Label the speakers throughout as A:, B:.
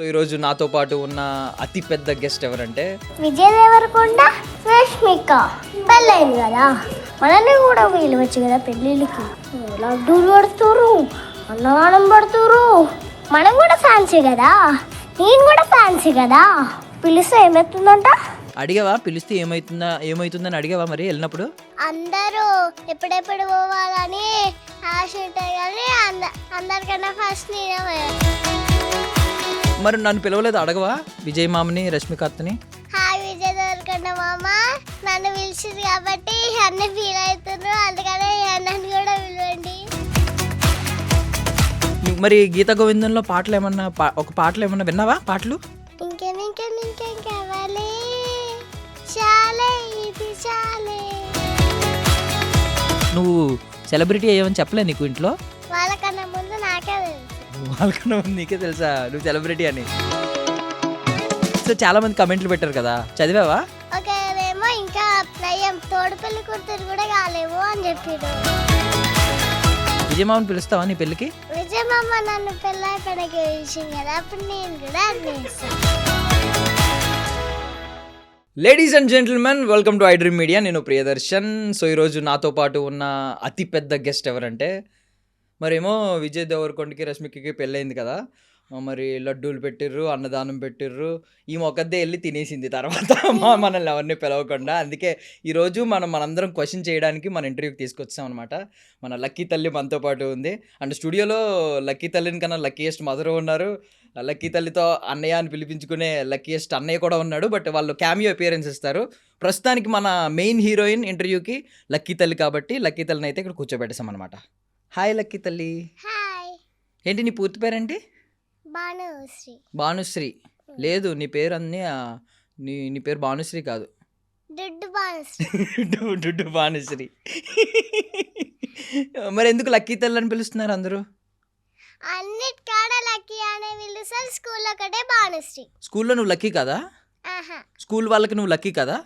A: So ఈరోజు నాతో పాటు ఉన్న అతి పెద్ద గెస్ట్ ఎవరంటే
B: విజయ్ దేవరకొండ, రష్మిక. పెళ్ళైంది కదా, మనల్ని కూడా పిలవచ్చు కదా పెళ్ళిళ్ళకి. లడ్డూలు పడుతురు, అన్నదానం పడుతురు. మనం కూడా ఫ్యాన్సీ కదా, నేను కూడా ఫ్యాన్సీ కదా. పిలిస్తే ఏమవుతుందంట?
A: అడిగావా? పిలిస్తే ఏమవుతుందని అడిగావా మరి వెళ్ళినప్పుడు?
B: అందరూ ఎప్పుడెప్పుడు పోవాలని ఆశ ఉంటాయి కానీ అందరికన్నా ఫస్ట్ నేనే.
A: మరి నన్ను పిలవలేదు, అడగవా విజయ్ మామని, రష్మిక అత్తని?
B: హాయ్ విజయ్ దేవరకొండ మామ, నన్ను పిలిచింది కాబట్టి అన్నీ ఫీల్ అవుతున్నారు, అందుకనే నన్ను కూడా పిలవండి.
A: మరి గీత గోవిందంలో పాటలు ఏమన్నా ఒక పాటలు ఏమన్నా విన్నావా? పాటలు
B: ఇంకేం కావాలి, చాలే ఇది చాలే.
A: నువ్వు సెలబ్రిటీ అయ్యావని చెప్పలే నీకు ఇంట్లో?
B: వాళ్ళకన్నా ముందు నాకే తెలుసు.
A: వాళ్ళకన్నా ముందు నీకే తెలుసా నువ్వు సెలబ్రిటీ అని? సో చాలా మంది కమెంట్లు పెట్టారు కదా, చదివావా?
B: ఒకరేమో ఇంకా నయ్యం తోడు పెళ్లి కూతురు కూడా కాలేవు అని చెప్పారు.
A: విజయమామని పిలుస్తావా నీ పెళ్ళికి?
B: విజయమామ నన్ను పెళ్ళై పడకి పిలిచింది కదా, అప్పుడు నేను కూడా అనిపిస్తాను.
A: Ladies and gentlemen, welcome to iDream Media. నేను ప్రియదర్శన్. సో ఈరోజు నాతో పాటు ఉన్న అతి పెద్ద గెస్ట్ ఎవరంటే, మరేమో విజయ్ దేవరకొండకి రష్మికకి పెళ్ళయింది కదా, మరి లడ్డూలు పెట్టిర్రు, అన్నదానం పెట్టిర్రు. ఈ మొక్కద్దే వెళ్ళి తినేసింది తర్వాత మనల్ని ఎవరిని పిలవకుండా. అందుకే ఈరోజు మనందరం క్వశ్చన్ చేయడానికి మన ఇంటర్వ్యూకి తీసుకొచ్చాం అనమాట. మన లక్కీ తల్లి మనతో పాటు ఉంది. అండ్ స్టూడియోలో లక్కీ తల్లిని కన్నా లక్కీయెస్ట్ మదర్ ఉన్నారు. లక్కీ తల్లితో అన్నయ్య అని పిలిపించుకునే లక్కీయెస్ట్ అన్నయ్య కూడా ఉన్నాడు. బట్ వాళ్ళు క్యామియో అపియరెన్స్ ఇస్తారు. ప్రస్తుతానికి మన మెయిన్ హీరోయిన్ ఇంటర్వ్యూకి లక్కీ తల్లి కాబట్టి లక్కీ తల్లిని అయితే ఇక్కడ కూర్చోబెట్టేసాం అనమాట. హాయ్ లక్కీ తల్లి.
B: హాయ్.
A: ఏంటి నీ పూర్తి పేరేంటి?
B: భానుశ్రీ.
A: భానుశ్రీ లేదు, నీ పేరు అన్నీ నీ పేరు భానుశ్రీ కాదు,
B: దుడ్డు భానుశ్రీ.
A: డుడ్డు భానుశ్రీ. మరి ఎందుకు లక్కీ తల్లి అని పిలుస్తున్నారు అందరూ?
B: అన్నిటికాడ లక్కీ అనే పిలుస్తారు, స్కూల్లో ఒకటే భానుశ్రీ.
A: స్కూల్లో నువ్వు లక్కీ కదా?
B: ఆహా
A: స్కూల్ వాళ్ళకి నువ్వు లక్కీ కదా?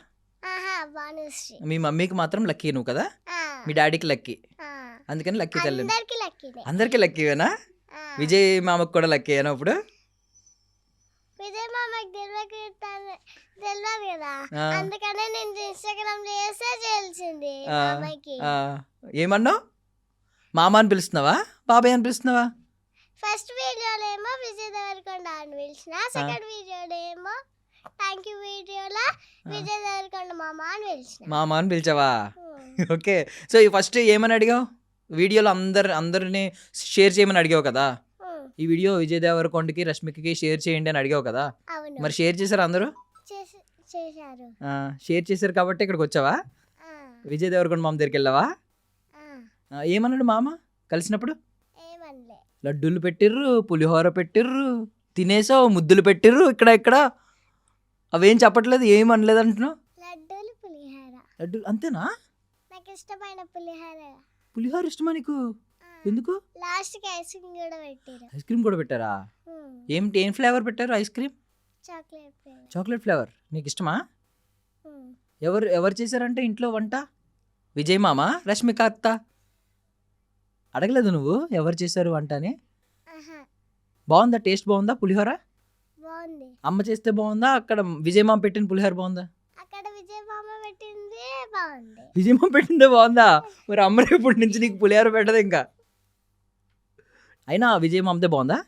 B: ఆహా భానుశ్రీ.
A: మీ మమ్మీకి మాత్రం లక్కీ నువ్వు కదా,
B: ఆ,
A: మీ డాడీకి లక్కీ,
B: ఆ.
A: అందుకని లక్కీ తల్లి.
B: అందరికి లక్కీనే.
A: అందరికీ లక్కీవేనా?
B: ఆ.
A: విజయ్ మామకు కూడా లక్కీయేనా ఇప్పుడు?
B: విజయ్ మామకి తెలియదు కదా,
A: ఆ.
B: అందుకనే నేను ఇన్స్టాగ్రామ్ లో చేస్తే తెలిసింది
A: ఆ,
B: మామకి.
A: ఆ, ఏమన్నావు? మామ అని పిలుస్తున్నావా, బాబాయ్ అని పిలుస్తున్నావా?
B: ఫస్ట్ వీడియోలో ఏమో విజయ్ దేవరకొండ అని పిలిచిన, సెకండ్ వీడియోలో ఏమో థ్యాంక్ యూ వీడియోలో విజయ్ దేవరకొండ మామ అని పిలిచిన.
A: మామ అని పిలిచావా? ఓకే. సో ఈ ఫస్ట్ ఏమని అడిగావు? వీడియోలో అందరిని షేర్ చేయమని అడిగావు కదా, ఈ వీడియో విజయ్ దేవరకొండకి రష్మికకి షేర్ చేయండి అని అడిగావు కదా,
B: అవును,
A: మరి షేర్ చేశారు అందరూ?
B: చేశారు.
A: షేర్ చేశారు కాబట్టి ఇక్కడికి వచ్చావా?
B: ఆ,
A: విజయ్ దేవరకొండ మామ దగ్గరికి వెళ్ళావా?
B: ఆ.
A: ఏమన్నాడు మామ కలిసినప్పుడు?
B: ఏమనలే.
A: లడ్డూలు పెట్టిర్రు, పులిహోర పెట్టిర్రు, తినేసావు, ముద్దులు పెట్టిర్రు, ఇక్కడ అవేం చెప్పట్లేదు, ఏం అనలేదు అంటున్నావు.
B: లడ్డూలు పులిహోర
A: లడ్డూలు అంతేనా?
B: నాకు ఇష్టమైన పులిహోర.
A: పులిహోర ఇష్టమా నీకు? ఎందుకు?
B: లాస్ట్ కి ఐస్ క్రీమ్ కూడా పెట్టారు.
A: ఐస్ క్రీమ్ కూడా పెట్టారా? ఏం ఫ్లేవర్ పెట్టారు ice cream?
B: Chocolate flavour.
A: Chocolate flavour. నీకు ఇష్టమా? ఎవరు చేశారంటే ఇంట్లో వంట? విజయ్ మామ, రష్మిక అత్త? అడగలేదు నువ్వు ఎవరు చేశారు వంట అని?
B: ఆహా,
A: బాగుందా? టేస్ట్ బాగుందా పులిహోర?
B: బాగుంది.
A: అమ్మ చేస్తే బాగుందా, అక్కడ విజయ్ మామ పెట్టిన పులిహోర బాగుందా?
B: అక్కడ విజయ్ మామ పెట్టింది బాగుంది.
A: విజయ్ మామ పెట్టిందే బాగుందా? మరి అమ్మ రేపటి నుంచి నీకు పులిహోర పెట్టదు ఇంకా. అయినా విజయ్ మామదే బాగుందా?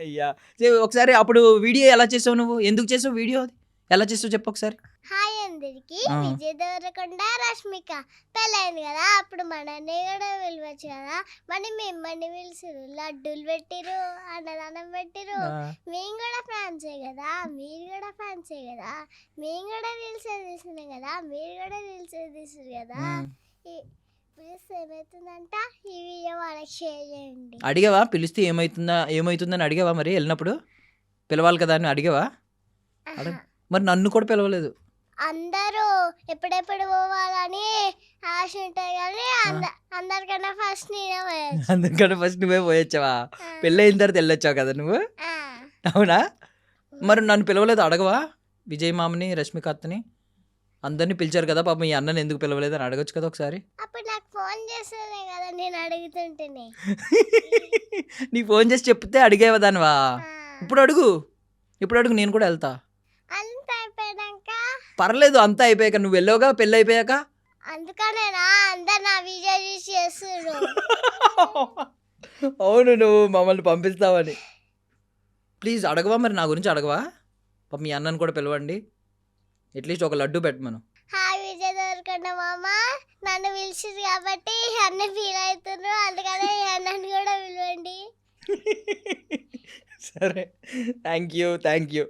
A: అయ్యా ఒకసారి అప్పుడు వీడియో ఎలా చేసావు నువ్వు? ఎందుకు చేసావు వీడియో? ఎలా చేసావు చెప్పు ఒకసారి.
B: హాయ్ అందరికి, విజయ్ దేవరకొండ రష్మిక పెళ్ళైంది కదా, అప్పుడు మనల్ని కూడా పిలవచ్చు కదా, మిమ్మల్ని పిలిచిరు, లడ్డూలు పెట్టిరు, అన్నదానం పెట్టిరు. మేము కూడా ఫ్యాన్సే కదా, మీరు కూడా ఫ్యాన్సే కదా, మేము కూడా రీల్స్ తీసినాం కదా, మీరు కూడా రీల్స్ తీసారు కదా. పిలిస్తే ఏమవుతుందంట, ఈ వీడియో వాళ్ళకి షేర్ చేయండి.
A: అడిగావా? పిలిస్తే ఏమవుతుందని అడిగావా? మరి వెళ్ళినప్పుడు పిలవాలి కదా అని అడిగావా? మరి నన్ను కూడా పిలవలేదు.
B: అందరూ ఎప్పుడెప్పుడు పోవాలని ఆశ ఉంటాయి కానీ అందరికన్నా ఫస్ట్ నేనే.
A: అందుకని ఫస్ట్ నువ్వే పోయొచ్చావా? పెళ్ళయిన తర్వాత వెళ్ళొచ్చావు కదా నువ్వు, అవునా? మరి నన్ను పిలవలేదు, అడగవా విజయ్ మామని, రష్మిక అత్తని? అందరిని పిలిచారు కదా పాపం, మీ అన్నని ఎందుకు పిలవలేదని అడగొచ్చు కదా ఒకసారి.
B: అప్పుడు నాకు ఫోన్ చేస్తేనే కదా నేను అడుగుతుంటేనే.
A: నీ ఫోన్ చేసి చెప్తే అడిగేవా దానివా?
B: ఆ,
A: ఇప్పుడు అడుగు, ఇప్పుడు అడుగు, నేను కూడా వెళ్తా.
B: అంత అయిపోయాక
A: పర్లేదు, అంతా అయిపోయాక. నువ్వు వెళ్ళావుగా పెళ్ళి అయిపోయాక.
B: అందుకనేనా అందరు నా వీడియో చూసి చేస్తున్నారు.
A: అవును, నువ్వు మమ్మల్ని పంపిస్తావని. ప్లీజ్ అడగవా మరి, నా గురించి అడగవా? పాప మీ అన్నని కూడా పిలవండి, అట్లీస్ట్ ఒక లడ్డు పెట్టమను.
B: హాయ్ విజయ్ దేవరకొండ మామ, నన్ను పిలిచింది కాబట్టి అన్న ఫీల్ అవుతున్నారు, అందుకనే నన్ను కూడా పిలవండి.
A: సరే, థ్యాంక్ యూ.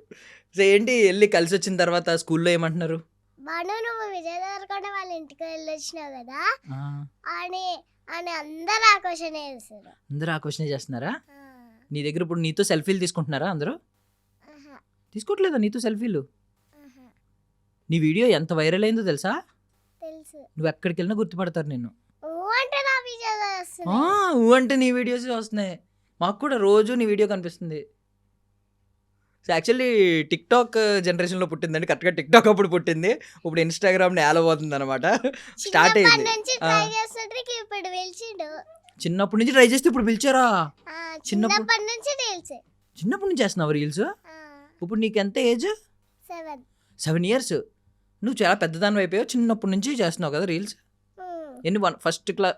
A: సో ఏంటి, వెళ్ళి కలిసి వచ్చిన తర్వాత స్కూల్లో ఏమంటున్నారు?
B: బాను నువ్వు విజయ్ దేవరకొండ వాళ్ళ ఇంటికి వెళ్ళొచ్చినావు కదా
A: ఆ,
B: అని అని అందరు ఆకర్షణ చేస్తారు.
A: అందరూ ఆ క్వశ్చనే చేస్తున్నారా?
B: ఆ,
A: నీ దగ్గర ఇప్పుడు నీతో సెల్ఫీలు తీసుకుంటున్నారా అందరూ?
B: ఆహా,
A: తీసుకోవట్లేదా నీతో సెల్ఫీలు?
B: ఆహా,
A: నీ వీడియో ఎంత వైరల్ అయిందో తెలుసా?
B: తెలుసు.
A: నువ్వు ఎక్కడికి వెళ్ళినా గుర్తుపడతారు నిన్ను.
B: అంటే నా విజయ్
A: ఆ,
B: వస్తున్నాయి.
A: ఊ అంటే నీ వీడియోస్ వస్తున్నాయి, మాకు కూడా రోజు నీ వీడియో కనిపిస్తుంది. సో యాక్చువల్లీ టిక్ టాక్ జనరేషన్లో పుట్టిందండి, కరెక్ట్గా టిక్ టాక్ అప్పుడు పుట్టింది, ఇప్పుడు ఇన్స్టాగ్రామ్ నేలబోతుంది అనమాట. స్టార్ట్
B: చిన్నప్పటి
A: అయింది.
B: నుంచి
A: ఆ,
B: ట్రై చేస్తుంటే ఇప్పుడు పిలిచిండు.
A: చిన్నప్పటి నుంచి ట్రై చేస్తే ఇప్పుడు పిలిచారా?
B: ఆ,
A: చిన్నప్పుడు-
B: చిన్నప్పటి నుంచి తెలుసు.
A: చిన్నప్పటి నుంచి చేస్తున్నావు రీల్స్? ఇప్పుడు నీకు ఎంత ఏజ్?
B: 7.
A: 7 years. నువ్వు చాలా పెద్దదాని అయిపోయావు, చిన్నప్పటి నుంచి చేస్తున్నావు కదా రీల్స్. ఎన్ని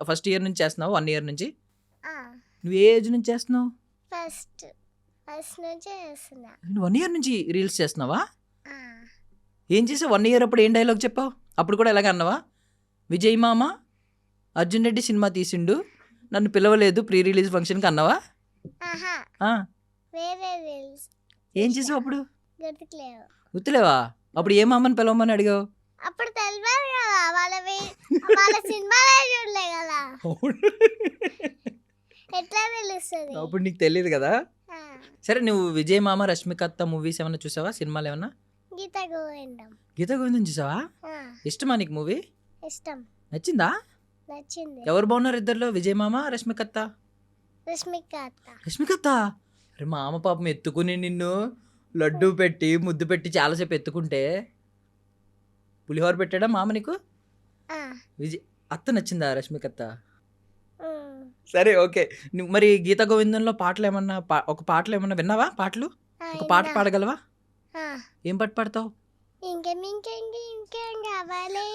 A: ఫస్ట్ ఇయర్ నుంచి చేస్తున్నావు? 1 year నుంచి. నువ్వు ఏ ఏజ్ నుంచి చేస్తున్నావు?
B: ఫస్ట్ నుంచి చేస్తున్నా.
A: 1 year నుంచి రీల్స్ చేస్తున్నావా?
B: ఆ,
A: ఏం చేసావు 1 year అప్పుడు? ఏం డైలాగ్ చెప్పావు అప్పుడు కూడా? ఎలాగ అన్నావా? విజయ్ మామ అర్జున్ రెడ్డి సినిమా తీసిండు, నన్ను పిలవలేదు ప్రీ రిలీజ్ ఫంక్షన్కి అన్నావా?
B: ఆహా,
A: ఆ,
B: వేరే రీల్స్
A: ఏం చేసావు అప్పుడు?
B: గుర్తుకులేవు.
A: గుర్తులేవా? అప్పుడు ఏ మామని పిలవమని అడిగావు?
B: అప్పుడు తెలియదు కదా, వాళ్ళ సినిమాలే చూడలే కదా, ఎట్లా తెలుస్తుంది?
A: అప్పుడు నీకు తెలియదు కదా.
B: ఆ,
A: సరే, నువ్వు విజయ్ మామ రష్మికత్త మూవీస్ ఏమైనా చూసావా? సినిమాలు ఏమన్నా?
B: గీత గోవిందం.
A: గీత గోవిందం చూసావా?
B: ఆ,
A: ఇష్టమా నీకు మూవీ?
B: ఇష్టం,
A: నచ్చిందా?
B: నచ్చింది.
A: ఎవరు బాగున్నారు ఇద్దరిలో, విజయ్ మామ రష్మికత్త?
B: రష్మిక అత్త.
A: రష్మికత్త. అరే మామ పాపం ఎత్తుకుని నిన్ను లడ్డు పెట్టి ముద్దు పెట్టి చాలాసేపు ఎత్తుకుంటే, పులిహోర పెట్టాడా మామ నీకు?
B: ఆ,
A: విజయ్ అత్త నచ్చిందా రష్మికత్త?
B: ఉమ్,
A: సరే, ఓకే. నువ్వు మరి గీత గోవిందంలో పాటలు ఏమన్నా ఒక పాటలు ఏమన్నా విన్నావా? పాటలు
B: ఆ,
A: ఒక పాట
B: ఇన్నా.
A: పాడగలవా?
B: ఆ,
A: ఏం పాట పాడతావు?
B: ఇంకేం కావాలి,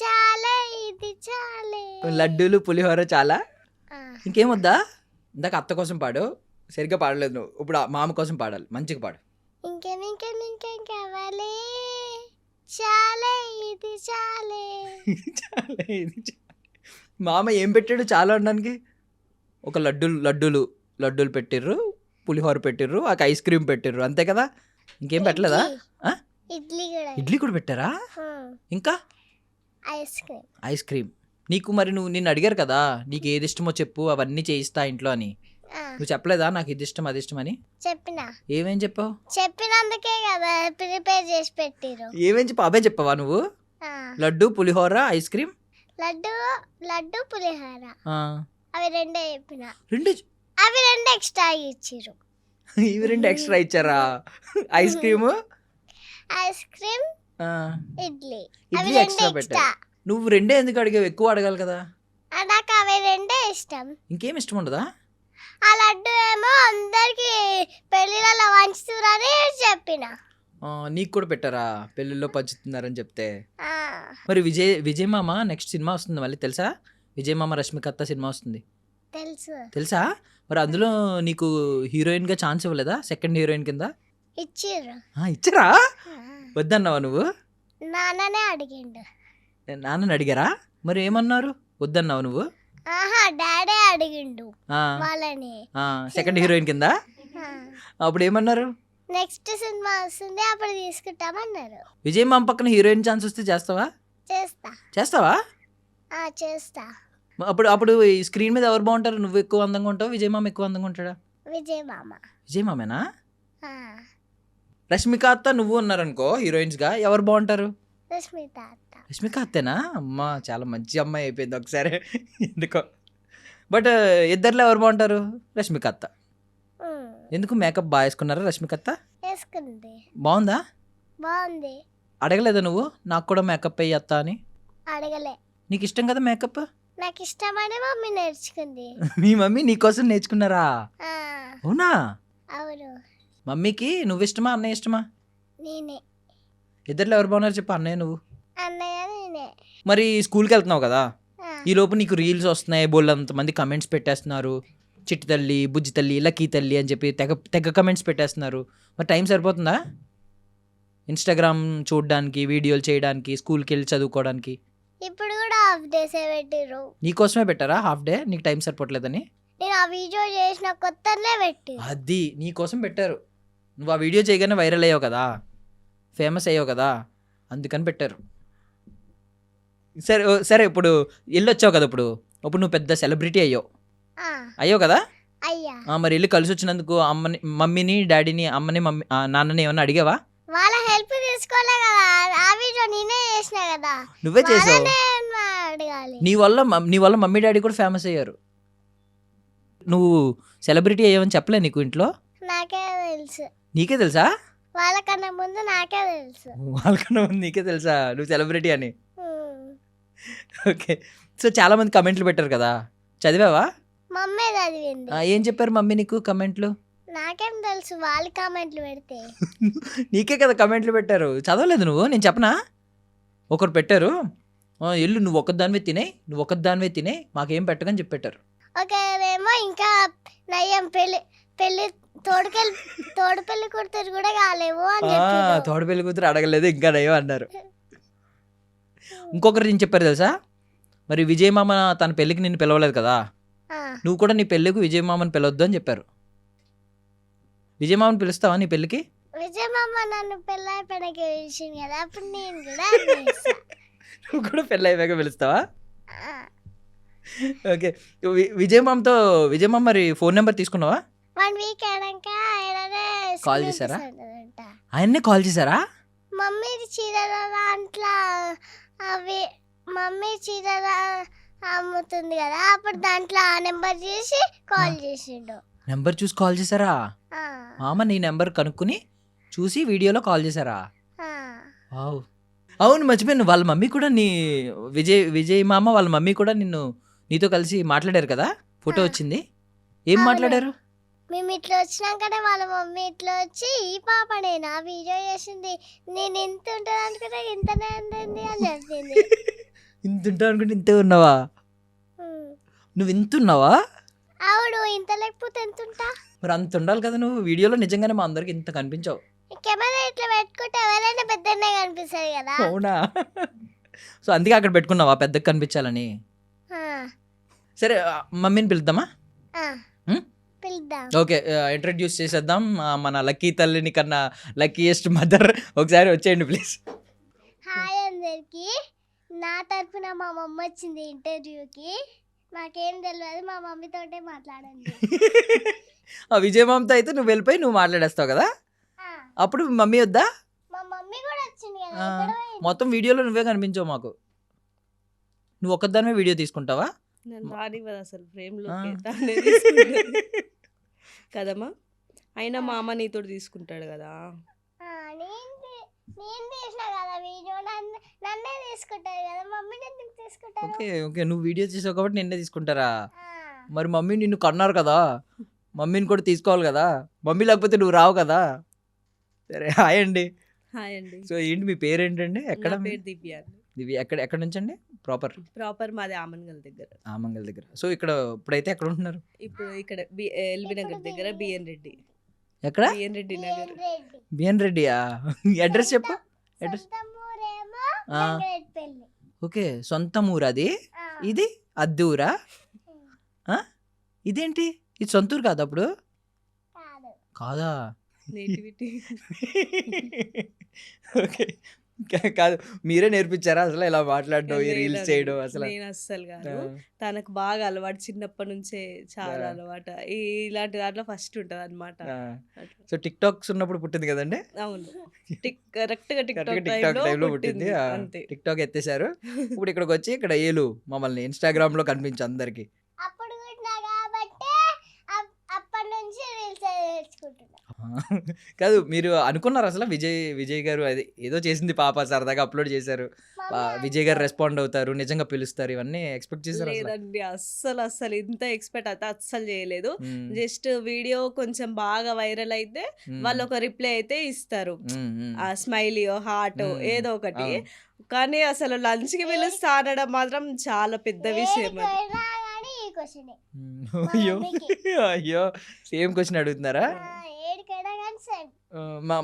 B: చాలే ఇది చాలే.
A: లడ్డూలు పులిహోర చాలా.
B: ఆ,
A: ఇంకేం వద్దా? ఇందాక అత్త కోసం పాడు, సరిగ్గా పాడలేదు నువ్వు. ఇప్పుడు ఆ మామ కోసం పాడాలి, మంచిగా పాడు.
B: ఇంకేం కావాలి, చాలే ఇది చాలే.
A: చాలా, ఇది చాలా. మామ ఏం పెట్టాడు చాలా అనడానికి? ఒక లడ్డూలు పెట్టిర్రు, పులిహోర పెట్టిర్రు, ఒక ఐస్ క్రీమ్ పెట్టిర్రు, అంతే కదా? ఇంకేం పెట్టలేదా? ఆ?
B: ఇడ్లీ కూడా.
A: ఇడ్లీ కూడా పెట్టారా?
B: ఉమ్,
A: ఇంకా
B: ఐస్ క్రీమ్.
A: నీకు మరి నిన్ను అడిగారు కదా, నీకు ఏది ఇష్టమో చెప్పు, అవన్నీ చేయిస్తా ఇంట్లో అని.
B: ఆ,
A: నువ్వు చెప్పలేదా నాకు ఇది ఇష్టం అది ఇష్టం అని?
B: చెప్పినా.
A: ఏమేం చెప్పావు?
B: చెప్పినందుకే కదా ప్రిపేర్ చేసి పెట్టిరు.
A: ఏమేం చెప్పావు? అవే చెప్పవా నువ్వు?
B: ఆ,
A: లడ్డు పులిహోర ఐస్ క్రీమ్.
B: లడ్డు పులిహోర
A: ఆ,
B: అవి రెండే చెప్పిన.
A: రెండు
B: అవి రెండు ఎక్స్ట్రా ఇచ్చిరు.
A: ఇవి 2 ఎక్స్ట్రా ఇచ్చారా? Ice cream,
B: ice cream, idli అవి
A: ఇడ్లీ
B: రెండు
A: ఎక్స్ట్రా
B: ఎక్స్ట్రా.
A: పెట్టారు. నువ్వు 2 ఎందుకు అడిగావు? ఎక్కువ అడగాలి కదా.
B: నాకు అవి రెండే ఇష్టం.
A: ఇంకేం ఇష్టం ఉండదా?
B: ఆ లడ్డు ఏమో అందరికి పెళ్లిళ్ళలో వంచుతురని చెప్పిన.
A: నీకు కూడా పెట్టారా పెళ్ళిళ్ళలో పంచుతున్నారని చెప్తే?
B: ఆ,
A: మరి విజయ్ మామ నెక్స్ట్ సినిమా వస్తుంది మళ్ళీ, తెలుసా? విజయ్ మామ రష్మికత్త సినిమా వస్తుంది, తెలుసా? మరి అందులో నీకు హీరోయిన్గా ఛాన్స్ ఇవ్వలేదా? సెకండ్ హీరోయిన్ కింద
B: ఇచ్చిర్రు.
A: ఇచ్చరా?
B: ఆ,
A: వద్దన్నావా నువ్వు?
B: నాన్ననే అడిగిండు.
A: నాన్నని అడిగారా? మరి ఏమన్నారు? వద్దన్నావు నువ్వు?
B: ఆహా, డాడీ అడిగిండు
A: ఆ,
B: వాళ్ళని.
A: ఆ, సెకండ్ హీరోయిన్ కింద.
B: ఆ,
A: అప్పుడు ఏమన్నారు?
B: నెక్స్ట్ సినిమా వస్తుంది అప్పుడు తీసుకుంటామన్నారు.
A: విజయ్ మామ పక్కన హీరోయిన్ ఛాన్స్ వస్తే చేస్తావా? చేస్తావా?
B: చేస్తా.
A: అప్పుడు ఈ స్క్రీన్ మీద ఎవరు బాగుంటారు? నువ్వు ఎక్కువ అందంగా ఉంటావు, విజయ్ మామ ఎక్కువ అందంగా ఉంటాడా?
B: విజయ్ మామ.
A: విజయ్ మామేనా?
B: ఆ,
A: రష్మిక అత్త నువ్వు ఉన్నారనుకో హీరోయిన్స్గా, ఎవరు బాగుంటారు?
B: రష్మిక అత్త.
A: రష్మిక అత్తేనా? అమ్మా చాలా మంచి అమ్మాయి అయిపోయింది ఒకసారి ఎందుకో. బట్ ఇద్దరిలో ఎవరు బాగుంటారు? రష్మిక అత్త. ఎందుకు? మేకప్ బాగా వేసుకున్నారా రష్మిక అత్త?
B: వేసుకుంది.
A: బాగుందా?
B: బాగుంది.
A: అడగలేదా నువ్వు నాకు కూడా మేకప్ అయ్యత్తా అని?
B: అడగలే.
A: నీకు ఇష్టం కదా మేకప్?
B: నాకు ఇష్టమని మమ్మీ నేర్చుకుంది.
A: మీ మమ్మీ నీకోసం నేర్చుకున్నారా?
B: ఆ,
A: అవునా?
B: అవును.
A: మమ్మీకి నువ్వు ఇష్టమా అన్నయ్య ఇష్టమా?
B: నేనే.
A: ఇద్దరిలో ఎవరు బాగున్నారు చెప్పు, అన్నయ్య నువ్వు?
B: అన్నయ్య నేనే.
A: మరి స్కూల్కి వెళ్తున్నావు కదా,
B: ఆ,
A: ఈ లోపు నీకు రీల్స్ వస్తున్నాయి, బోల్డంతమంది కమెంట్స్ పెట్టేస్తున్నారు, చిట్టి తల్లి, బుజ్జి తల్లి, లక్కీ తల్లి అని చెప్పి తెగ తెగ కమెంట్స్ పెట్టేస్తున్నారు. మరి టైం సరిపోతుందా ఇన్స్టాగ్రామ్ చూడడానికి, వీడియోలు చేయడానికి, స్కూల్కి వెళ్ళి చదువుకోవడానికి?
B: ఇప్పుడు కూడా హాఫ్ డేసే పెట్టిర్రు.
A: నీకోసమే పెట్టారా హాఫ్ డే? నీకు టైం సరిపోవట్లేదని?
B: నేను ఆ వీడియో చేసిన కొత్తనే పెట్టి.
A: అది నీకోసం పెట్టారు. నువ్వు ఆ వీడియో చేయగానే వైరల్ అయ్యావు కదా, ఫేమస్ అయ్యావు కదా, అందుకని పెట్టారు. సరే సరే, ఇప్పుడు వెళ్ళొచ్చావు కదా, ఇప్పుడు నువ్వు పెద్ద సెలబ్రిటీ అయ్యావు కదా.
B: అయ్యా,
A: మరి వెళ్ళి కలిసి వచ్చినందుకు మమ్మీని డాడీని, అమ్మని నాన్నని ఏమన్నా అడిగావా?
B: వాళ్ళ హెల్ప్ తీసుకోలే కదా, ఆ వీడియో నేనే చేసిన కదా,
A: నువ్వే చేసావు.
B: వాళ్ళనే అడగాలి.
A: నీ వల్ల మమ్మీ డాడీ కూడా ఫేమస్ అయ్యారు. నువ్వు సెలబ్రిటీ అయ్యావని చెప్పలే నీకు ఇంట్లో?
B: నాకే తెలుసు.
A: నీకే తెలుసా?
B: వాళ్ళకన్నా ముందు నాకే తెలుసు.
A: వాళ్ళకన్నా ముందు నీకే తెలుసా నువ్వు సెలబ్రిటీ అని?
B: ఉమ్.
A: ఓకే. సో చాలా మంది కమెంట్లు పెట్టారు కదా, చదివావా?
B: మమ్మీ చదివింది.
A: ఏం చెప్పారు మమ్మీ నీకు కమెంట్లు?
B: నాకేం తెలుసు, వాళ్ళు కామెంట్లు పెడితే.
A: నీకే కదా కమెంట్లు పెట్టారు, చదవలేదు నువ్వు? నేను చెప్పనా? ఒకరు పెట్టారు, ఎల్లు నువ్వు ఒక్కదానివే తినే మాకేం పెట్టకని చెప్పి పెట్టారు.
B: ఒకరేమో ఇంకా నయ్యం పెళ్లి తోడు పెళ్లి కూతురు కూడా కాలేవు అని చెప్పారు.
A: తోడు పెళ్లి కూతురు అడగలేదు ఇంకా నయ్యో అన్నారు. ఇంకొకరు నేను చెప్పారు తెలుసా, మరి విజయ్ మామ తన పెళ్ళికి నిన్ను పిలవలేదు కదా, నువ్వు కూడా నీ పెళ్ళికి విజయ్ మామని పిలవద్దు అని చెప్పారు. విజయ్ మామని పిలుస్తావా నీ పెళ్ళికి?
B: విజయ్ మామ నన్ను పెళ్ళైపోయినాక పిలిచింది కదా, అప్పుడు నేను కూడా
A: నువ్వు కూడా పెళ్ళి అయిపోయాక పిలుస్తావా? ఓకే. విజయ్ మామ మరి ఫోన్ నెంబర్ తీసుకున్నావా?
B: 1 వీక్ అయినాక ఆయననే
A: కాల్ చేశారా? ఆయన్నే కాల్ చేశారా?
B: మమ్మీ చీరల దాంట్లో అవి మమ్మీ చీరల అమ్ముతుంది కదా, అప్పుడు దాంట్లో ఆ నెంబర్ చేసి కాల్ చేసిండు.
A: నెంబర్ చూసి కాల్ చేశారా? మామ నీ నెంబర్ కనుక్కుని చూసి వీడియోలో కాల్ చేశారా? అవును, మర్చిపోయాను. వాళ్ళ మమ్మీ కూడా విజయ్ మామ వాళ్ళ మమ్మీ కూడా నీతో కలిసి మాట్లాడారు కదా, ఫోటో వచ్చింది. ఏం మాట్లాడారు?
B: మేము ఇట్లా వచ్చినాకనే వాళ్ళ మమ్మీ ఇట్లా వచ్చి, ఈ పాపనే నా వీడియో చేసింది, నేను ఇంత ఉంటుంది అనుకుంటే ఇంతనే ఉంటుంది అని చెప్పింది.
A: ఇంత ఉంటావు అనుకుంటే ఇంతే ఉన్నావా? నువ్వు ఇంత ఉన్నావా?
B: అవును, ఇంత లేకపోతే ఎంత ఉంటా?
A: మరి అంత ఉండాలి కదా నువ్వు. వీడియోలో నిజంగానే మా అందరికి ఇంత కనిపించావు.
B: కెమెరా ఇట్లా పెట్టుకుంటే ఎవరైనా పెద్దనే కనిపిస్తుంది కదా.
A: అవునా? సో అందుకే అక్కడ పెట్టుకున్నావా, పెద్దగా కనిపించాలని? సరే, మమ్మీని పిలుద్దామా?
B: పిలుద్దాం.
A: ఓకే, ఇంట్రడ్యూస్ చేసేద్దాం మన లక్కీ తల్లిని కన్నా లక్కీయెస్ట్ మదర్. ఒకసారి వచ్చేయండి ప్లీజ్.
B: హాయ్ అందరికి, నా తరఫున మా మమ్మ వచ్చింది ఇంటర్వ్యూకి. నాకేం తెలియదు, మా మమ్మీతోటే మాట్లాడండి.
A: ఆ విజయ్ మామతో అయితే నువ్వు వెళ్ళిపోయి నువ్వు మాట్లాడేస్తావు కదా, అప్పుడు మమ్మీ వద్దా?
B: మా మమ్మీ కూడా వచ్చింది కదా.
A: మొత్తం వీడియోలో నువ్వే కనిపించావు మాకు. నువ్వు ఒక్కదానివే వీడియో తీసుకుంటావా?
C: అసలు ఫ్రేమ్లో కదమ్మా, అయినా మా అమ్మ నీతో తీసుకుంటాడు కదా.
B: నేను తీసిన కదా వీడియో, నన్నే తీసుకుంటారు కదా, మమ్మీని ఎందుకు తీసుకుంటారు?
A: ఓకే ఓకే, నువ్వు వీడియో తీసావు కాబట్టి నిన్నే తీసుకుంటారా? మరి మమ్మీ నిన్ను కన్నారు కదా, మమ్మీని కూడా తీసుకోవాలి కదా, మమ్మీ లేకపోతే నువ్వు రావు కదా. సరే, హాయ్ అండి.
C: హాయ్ అండి.
A: సో ఏంటి మీ పేరు ఏంటండి? ఎక్కడ?
C: పేరు దివ్య.
A: దివ్య ఎక్కడ నుంచి అండి?
C: ప్రాపర్ మాది ఆమన్గల్ దగ్గర. సో
A: ఇక్కడ ఇప్పుడైతే ఎక్కడ ఉంటున్నారు?
C: ఇప్పుడు ఇక్కడ ఎల్బీ నగర్ దగ్గర బిఎన్ రెడ్డి.
A: ఎక్కడ?
C: బిఎన్ రెడ్డి నగర్.
A: బిఎన్ రెడ్డియా? అడ్రస్ చెప్పు. అడ్రస్. ఓకే, సొంత ఊరు అది. ఇది అద్దె ఊరా? ఇదేంటి, ఇది సొంత ఊరు కాదు అప్పుడు? కాదా?
C: నేటివిటీ.
A: ఓకే, కాదు, మీరే నేర్పించారా అసలు ఇలా మాట్లాడడం, ఈ రీల్స్ చేయడం? అసలు
C: నేను అస్సలు కాదు, తనకు బాగా అలవాటు, చిన్నప్పటి నుంచే చాలా అలవాటు. ఇలాంటి దాంట్లో ఫస్ట్ ఉంటుంది అనమాట.
A: సో టిక్ టాక్స్ ఉన్నప్పుడు పుట్టింది కదండి?
C: అవును, కరెక్ట్గా టిక్ టాక్
A: టైంలో పుట్టింది. టిక్ టాక్ ఎత్తేసారు. ఇప్పుడు ఇక్కడికి వచ్చి ఇక్కడ ఏలు మమ్మల్ని ఇన్స్టాగ్రామ్ లో కనిపించు అందరికి.
B: అప్పుడు కాబట్టి అప్పటి నుంచి రీల్స్ నేర్చుకుంటున్నా.
A: కాదు మీరు అనుకున్నారు అసలు విజయ్ గారు అది ఏదో చేసింది పాప సరదాగా అప్లోడ్ చేశారు. విజయ్ గారు రెస్పాండ్ అవుతారు, నిజంగా పిలుస్తారు, ఇవన్నీ ఎక్స్‌పెక్ట్ చేసారా అసల?
C: లేదండి. అస్సలు ఇంత ఎక్స్‌పెక్ట్ అయితే అస్సలు చేయలేదు.
A: హ్మ్.
C: జస్ట్ వీడియో కొంచెం బాగా వైరల్ అయితే
A: హ్మ్.
C: వాళ్ళొక రిప్లై అయితే ఇస్తారు.
A: హ్మ్. హ్మ్.
C: స్మైలీయో, హార్టో
A: హ్మ్.
C: ఏదో ఒకటి.
A: అవును.
C: కానీ అసలు లంచ్‌కి పిలుస్తా అనడం మాత్రం చాలా పెద్ద విషయం అది.
B: ఏడికైనా కానీ ఈ క్వశ్చనే
A: హ్మ్.
B: మా
A: అయ్యో!
B: మమ్మీకి.
A: అయ్యో! సేమ్ క్వెషన్ అడుగుతున్నారా?
B: ఏడికైనా కానీ సేమ్.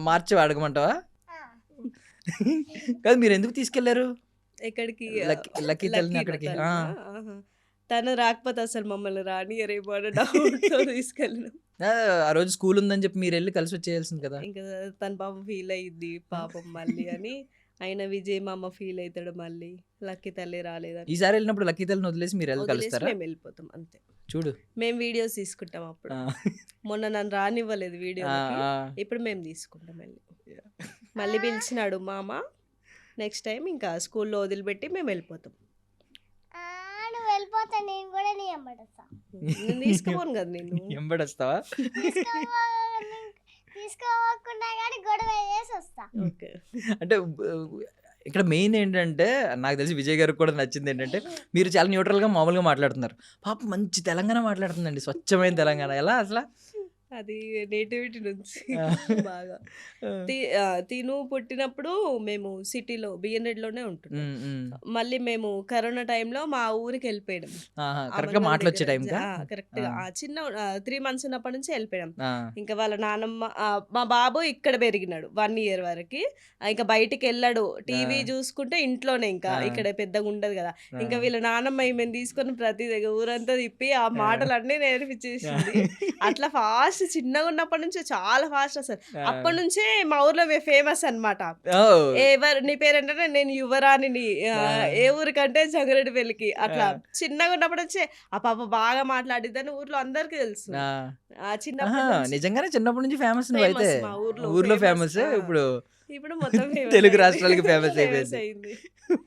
A: మార్చి అడగమంటావా? కాదు మీరెందుకు తీసుకెళ్లారు?
C: ఎక్కడికి
A: లక్కీ తల్లిని
C: లక్కీనా
A: అక్కడికి? ఆ!
C: తనునా? ఆహా! తను రాకపోతే అసలు మమ్మల్ని రానియరేమో అన్న డౌట్‌తో తీసుకెళ్ళినాం.
A: ఆ! ఆ రోజు స్కూల్ ఉందని చెప్పి మీరెళ్లి కలిసొచ్చేయాల్సింది కదా!
C: ఇంకా తను పాపం ఫీల్ అయ్యిద్ది పాపం మళ్ళీ అని. అయినా విజయ్ మామ ఫీల్ అయితాడు మళ్ళీ. లక్కీ తల్లి రాలేదని.
A: ఈసారి వెళ్ళినప్పుడు లక్కీ తల్లిని వదిలేసి మీరెళ్లి
C: వదిలేసి
A: కలుస్తారా?
C: మేము వెళ్ళిపోతాం అంతే.
A: చూడు.
C: మేము వీడియోస్ తీసుకుంటాం అప్పుడు.
A: ఆ!
C: మొన్న నన్ను రానివ్వలేదు
A: ఆ!
C: వీడియోలకి.
A: ఆ!
C: ఇప్పుడు మేము తీసుకుంటాం వెళ్ళి. మళ్ళీ పిలిచినాడు మామ. నెక్స్ట్ టైం ఇంకా స్కూల్లో వదిలిపెట్టి మేము వెళ్ళిపోతాం.
B: నువ్వు వెళ్ళిపోతా నేను కూడా నీ వెంబడొస్తా.
C: నేను తీసుకుపోను కదా నిన్ను.
A: ఎంబడొస్తావా?
B: తీసుకోకుండా కానీ గొడవ చేసి వస్తా.
C: ఓకే.
A: అంటే ఇక్కడ మెయిన్ ఏంటంటే నాకు తెలిసి విజయ్ గారికి కూడా నచ్చింది ఏంటంటే మీరు చాలా న్యూట్రల్‌గా మామూలుగా మాట్లాడుతున్నారు. పాపం మంచి తెలంగాణ మాట్లాడుతుందండి. స్వచ్ఛమైన తెలంగాణ. ఎలా అసల?
C: అది నేటివిటీ నుంచి
A: ఆ!
C: బాగా.
A: ఆ!
C: తిను పుట్టినప్పుడు మేము సిటీలో బిఎన్‌రెడ్‌లోనే ఉంటున్నాం.
A: హ్మ్. హ్మ్.
C: మళ్ళీ మేము కరోనా టైంలో మా ఊరికెళ్ళిపోయాం.
A: ఆహా! కరెక్ట్‌గా
C: అమరగల్
A: మాటలొచ్చే
C: దగ్గర.
A: టైంకా?
C: కరెక్ట్‌గా.
A: ఆ!
C: చిన్న 3 మంత్స్ ఉన్నప్పటి నుంచి వెళ్ళిపోయాం.
A: ఆ!
C: ఇంకా వాళ్ళ నానమ్మ మా బాబు ఇక్కడ పెరిగినాడు 1 ఇయర్ వరకి. ఇంకా బయటికెళ్ళడు. టీవీ
A: ఆ!
C: చూసుకుంటే ఇంట్లోనే ఇంకా.
A: ఆ!
C: ఇక్కడ పెద్దగా ఉండదు కదా!
A: ఆ!
C: ఇంకా వీళ్ళ నానమ్మ ఈమెను తీసుకొని ప్రతి దగ్గర ఊరంతా తిప్పి ఆ
A: ఆ!
C: మాటలన్నీ నేర్పించేసింది. అట్లా ఫాస్ట్ చిన్నగున్నప్పటి నుంచి చాలా ఫాస్ట్ అసలు.
A: ఆ!
C: అప్పటినుంచే మా ఊర్లో ఫేమస్ అన్నమాట.
A: ఓహ్!
C: నీ పేరేంటంటే నేను యువరాణిని.
A: ఆ!
C: ఏ ఊరికంటే జంగారెడ్డిపల్లికి. అట్లా
A: ఆ!
C: చిన్నగున్నప్పటి నుంచే ఆ పాప బాగా మాట్లాడిద్దని ఊర్లో అందరికీ తెలుసు.
A: ఆ! ఆహా!
C: చిన్నప్పటి నుంచి
A: నిజంగానే చిన్నప్పటి నుంచి ఫేమస్ నువ్వైతే.
C: ఫేమస్ మా ఊర్లో
A: ఊర్లో
C: ఫేమస్.
A: ఫేమస్. ఇప్పుడు
C: ఇప్పుడు మొత్తం ఫేమస్
A: తెలుగు
C: అయింది.
A: రాష్ట్రాలకి ఫేమస్
C: ఫేమస్
A: అయిపోయింది.
C: అయింది.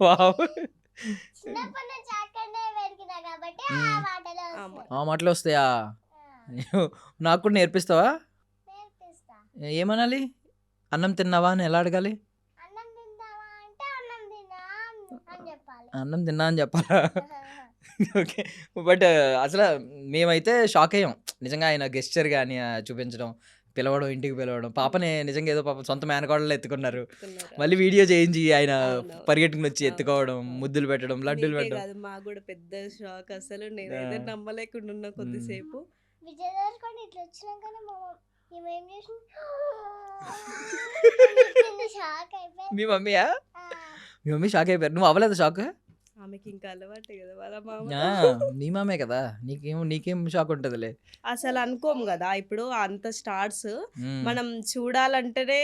A: వావ్!
B: చిన్నప్పటి నుంచి అక్కడనే పెరిగినా కాబట్టి ఆ
A: హ్మ్.
B: మాటలు
C: ఆ
B: వస్తాయి.
C: మాట.
A: ఆ మాటలు వస్తాయా?
B: ఆ,
A: నాకు కూడా నేర్పిస్తావా?
B: నేర్పిస్తా.
A: ఏమనాలి? అన్నం తిన్నావా అని ఎలా అడగాలి?
B: అన్నం తిందామా అంటే అన్నం తిన్నా అని చెప్పాలి.
A: అన్నం తిన్నా అని చెప్పాలా? ఓకే. బట్ అసల మేమైతే షాక్ అయ్యాం. నిజంగా ఆయన గెస్చర్ గాని చూపించడం, పిలవడం, ఇంటికి పిలవడం. పాపని నిజంగా ఏదో పాపం సొంత మేనకోడల్లా ఎత్తుకున్నారు.
C: చెప్తున్నారు.
A: మళ్ళీ వీడియో చేయించి ఆయన
C: అవునవును.
A: పరిగెట్టుకొని
C: అవును.
A: ఎత్తుకోవడం,
C: అవును.
A: ముద్దులు పెట్టడం, లడ్డూలు
C: నీకే
A: పెట్టడం.
C: కాదు మాకు కూడా పెద్ద షాక్ అసలు.
A: ఆ!
C: నేనైతే నమ్మలేకుండా ఉన్నా
A: హ్మ్.
C: కొద్దిసేపు.
B: విజయ్ దేవరకొండ ఇట్లా వచ్చినాకనే మా ఈమె ఏం చేసింది షాక్ అయిపోయింది.
A: మీ మమ్మీయా?
B: ఆ,
A: మీ మమ్మీ షాక్ అయిపోయారు. నువ్వు అవ్వలేదా షాక్?
C: ఆమెకి ఇంకా అలవాటే కదా వాళ్ళ
A: ఆ!
C: మామతో.
A: నీ మామే కదా! నీకేం షాక్ ఉంటదిలే.
C: అసలు అనుకోము కదా! ఇప్పుడు అంత స్టార్స్
A: హ్మ్.
C: మనం చూడాలంటేనే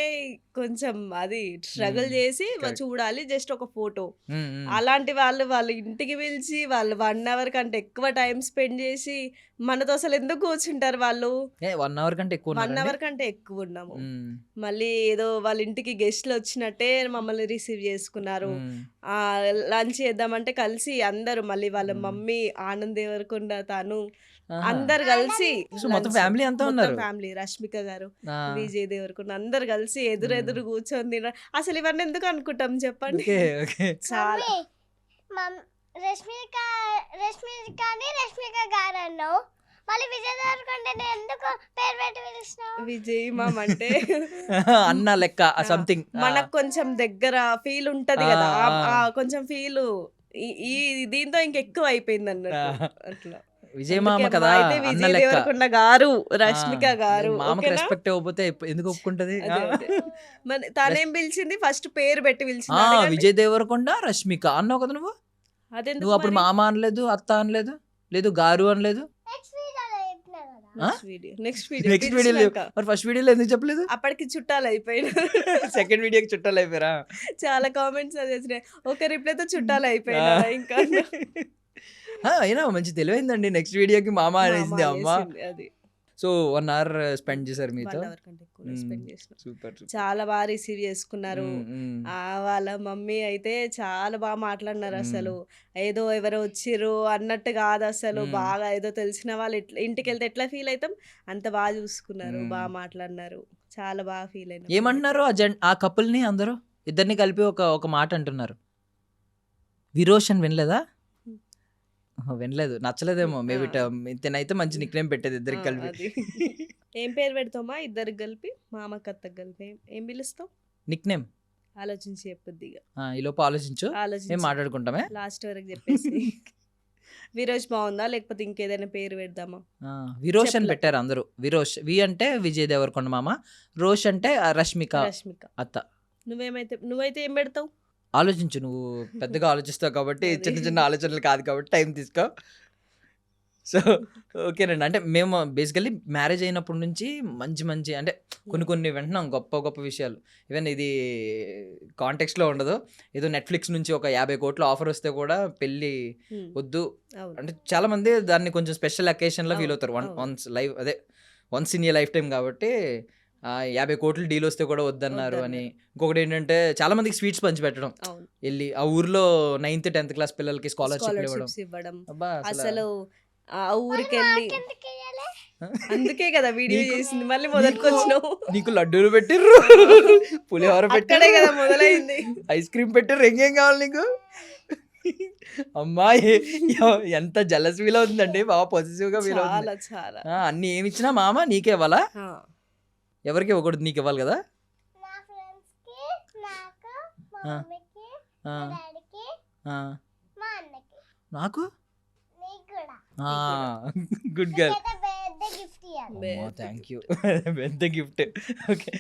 C: కొంచెం అది స్ట్రగుల్
A: హ్మ్.
C: చేసి
A: కరెక్ట్.
C: చూడాలి. జస్ట్ ఒక ఫోటో.
A: హ్మ్. హ్మ్.
C: అలాంటి వాళ్ళ ఇంటికి పిలిచి వాళ్ళు 1 అవర్ కంటే ఎక్కువ టైమ్ స్పెండ్ చేసి మనతో అసలు ఎందుకు కూర్చుంటారు వాళ్ళు?
A: 1 అవర్ కంటే ఎక్కువ
C: 1
A: ఉన్నారండి?
C: అవర్ కంటే ఎక్కువ ఉన్నాము.
A: హ్మ్.
C: మళ్ళీ ఏదో వాళ్ళ ఇంటికి గెస్ట్‌లు వచ్చినట్టే మమ్మల్ని రిసీవ్ చేసుకున్నారు.
A: హ్మ్.
C: లంచ్ చేద్దామంటే కలిసి అందరూ మళ్ళీ వాళ్ళ
A: హ్మ్.
C: మమ్మీ ఆనంద్ దేవరకొండ తను
A: ఆహా!
C: అందరూ కలిసి
A: సో, మొత్తం
C: లంచ్.
A: ఫ్యామిలీ అంతా
C: మొత్తం
A: ఉన్నారు.
C: ఫ్యామిలీ రష్మిక గారు,
A: ఆ!
C: విజయ్ దేవరకొండ అందరూ కలిసి
A: హ్మ్.
C: ఎదురెదురు కూర్చొని అసలు ఇవన్నీ ఎందుకు అనుకుంటాం చెప్పండి?
A: ఓకే. ఓకే.
C: చాలా.
B: మమ్మీ మమ్ రష్మిక రష్మిక గారు అన్నావు. మళ్ళీ విజయ్ దేవరకొండని ఎందుకు పేరు పెట్టి పిలిచినావు?
C: విజయ్ మామ్ అంటే
A: అన్న లెక్క సంథింగ్.
C: మనకు కొంచెం దగ్గర ఫీల్ ఉంటది
A: ఆ!
C: కదా!
A: ఆ!
C: కొంచెం ఫీలు ఈ ఈ దీంతో ఇంకెక్కువ అయిపోయిందన్నట్టు.
A: ఆ!
C: అట్లా.
A: విజయ్
C: అందుకే
A: మామ
C: అమ్మా
A: కదా!
C: అయితే
A: అన్న
C: విజయ్
A: లెక్క.
C: దేవరకొండ గారు,
A: ఆ!
C: రష్మిక గారు
A: మామకి
C: ఓకేనా?
A: రెస్పెక్ట్ ఇవ్వకపోతే ఎందుకు ఒప్పుకుంటది? ఆ!
C: అదే. అదే. మరి
A: రెస్
C: తనేం పిలిచింది? ఫస్ట్ పేరు పెట్టి పిలిచింది.
A: ఆ!
C: అడగండి.
A: విజయ్ దేవరకొండ, రష్మిక అన్నావు కదా నువ్వు?
C: అదెందుకు
A: నువ్వు అప్పుడు
C: మరి?
A: మామ అనలేదు, అత్త అనలేదు, లేదు గారు అనలేదు.
B: నెక్స్ట్ వీడియోలో చెప్పినా కదా.
A: ఆ?
C: నెక్స్ట్ వీడియో
A: నెక్స్ట్ వీడియోలో
C: పిలిచినాక.
A: మరి ఫస్ట్ వీడియోలో ఎందుకు చెప్పలేదు?
C: అప్పటికి చుట్టాలు అయిపోయినారు.
A: సెకండ్ వీడియోకి చుట్టాలు అయిపోయారా?
C: చాలా కామెంట్స్ అది వచ్చినాయి. ఒక రిప్లైతో చుట్టాలు అయిపోయినారా ఇంకా అన్నా.
A: అయినా మంచి తెలివైందండి. నెక్స్ట్ వీడియోకి మామ
C: మా అమ్మ
A: అనేసింది అమ్మ.
C: అనేసింది అది.
A: సో 1 అవర్ స్పెండ్ చేశారు మీతో.
C: 1 అవర్ కంటే ఎక్కువ స్పెండ్ చేసినాం.
A: సూపర్.
C: చాలా బాగా రిసీవ్ చేసుకున్నారు. వాళ్ళ మమ్మీ అయితే చాలా బాగా మాట్లాడినారు. అసలు ఏదో ఎవరో వచ్చిర్రు అన్నట్టు కాదు, అసలు బాగా ఏదో తెలిసిన వాళ్ళు ఇంటికి వెళ్తే ఎట్లా ఫీల్ అవుతాం అంత బాగా చూసుకున్నారు, బాగా మాట్లాడినారు, చాలా బాగా ఫీల్ అయినా.
A: ఏమంటున్నారు ఆ కపుల్ని? అందరూ ఇద్దరిని కలిపి ఒక మాట అంటున్నారు. విరోషన్ వినలేదా? వినలేదు, నచ్చలేదేమో మేబీ. తినైతే మంచి నిక్ నేమ్ పెట్టేది ఇద్దరికి కలిపి.
C: ఏం పేరు పెడతామా ఇద్దరికి కలిపి? మామకి అత్తకి కలిపి ఏం పిలుస్తావు?
A: నిక్ నేమ్
C: ఆలోచించి చెప్పొద్ది.
A: ఈ లోపు ఆలోచించు, మేము మాట్లాడుకుంటామే.
C: లాస్ట్ వరకు చెప్పేసి విరోష్ బాగుందా లేకపోతే ఇంకేదైనా పేరు పెడదామా?
A: విరోష్ అని పెట్టారు అందరూ. విరోష్, వి అంటే విజయ్ దేవరకొండ మామ, రోష్ అంటే రష్మిక అత్త.
C: నువ్వైతే ఏం పెడతావు?
A: ఆలోచించు, నువ్వు పెద్దగా ఆలోచిస్తావు కాబట్టి, చిన్న చిన్న ఆలోచనలు కాదు కాబట్టి టైం తీసుకో. సో ఓకేనండి. అంటే మేము బేసికల్లీ మ్యారేజ్ అయినప్పటి నుంచి మంచి అంటే కొన్ని వింటున్నాం గొప్ప గొప్ప విషయాలు. ఈవెన్ ఇది కాంటెక్స్లో ఉండదు, ఏదో నెట్ఫ్లిక్స్ నుంచి ఒక 50 కోట్ల ఆఫర్ వస్తే కూడా పెళ్ళి వద్దు అంటే చాలా మంది దాన్ని కొంచెం స్పెషల్ అకేషన్లో ఫీల్ అవుతారు. Once in a life time కాబట్టి 50 కోట్లు డీల్ వస్తే కూడా వద్దన్నారు అని. ఇంకొకటి ఏంటంటే చాలా మందికి స్వీట్స్ పంచిపెట్టడం, వెళ్ళి ఆ ఊర్లో 9th 10th క్లాస్ పిల్లలకి స్కాలర్షిప్
C: ఇవ్వడం.
A: అబ్బా
C: అసలు ఆ ఊరికి వెళ్ళి అందుకే కదా వీడియో చేసింది. మళ్ళీ మొదలుకొచ్చినావు.
A: నీకు లడ్డూలు పెట్టిర్రు, పులిహోర పెట్టాడే కదా
C: మొదలైంది,
A: ఐస్ క్రీమ్ పెట్టిర్రు, ఇంకేం కావాలి నీకు? అమ్మా ఎంత జలస్ ఫీల్ అవుతుందండి, బాగా పాజిటివ్ గా ఫీల్ అవుతుంది.
C: చాలా
A: అన్ని ఏమి ఇచ్చినా మామ నీకే ఇవ్వాలా? ఎవరికి ఇవ్వకూడదు, నీకు ఇవ్వాలి కదా? నాకు గుడ్ గర్ల్, థ్యాంక్ యూ, పెద్ద గిఫ్ట్. ఓకే,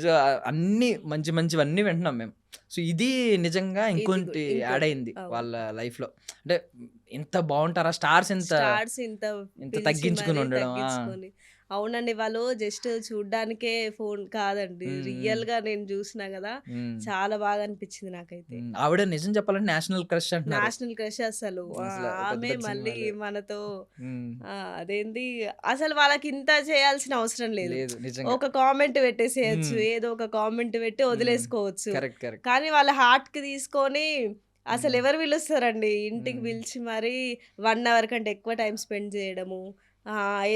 A: సో అన్ని మంచివన్నీ వింటున్నాం మేము. సో ఇది నిజంగా ఇంకొంటి యాడ్ అయింది వాళ్ళ లైఫ్ లో. అంటే ఎంత బాగుంటారా స్టార్స్, ఇంత తగ్గించుకుని ఉండడం.
C: అవునండి, వాళ్ళు జస్ట్ చూడ్డానికే ఫోన్ కాదండి, రియల్ గా నేను చూసినా కదా, చాలా బాగా అనిపించింది నాకైతే.
A: ఆవిడ నిజం చెప్పాలంటే నేషనల్ క్రష్ అంటున్నారు.
C: నేషనల్ క్రష్ అసలు. ఆమె మళ్ళీ మనతో అదేంది, అసలు వాళ్ళకి ఇంత చేయాల్సిన అవసరం లేదు. ఒక కామెంట్ పెట్టేసేయచ్చు, ఏదో ఒక కామెంట్ పెట్టి వదిలేసుకోవచ్చు. కానీ వాళ్ళ హార్ట్ కి తీసుకొని అసలు ఎవరు పిలుస్తారండి, ఇంటికి పిలిచి మరి 1 అవర్ కంటే ఎక్కువ టైం స్పెండ్ చేయడము,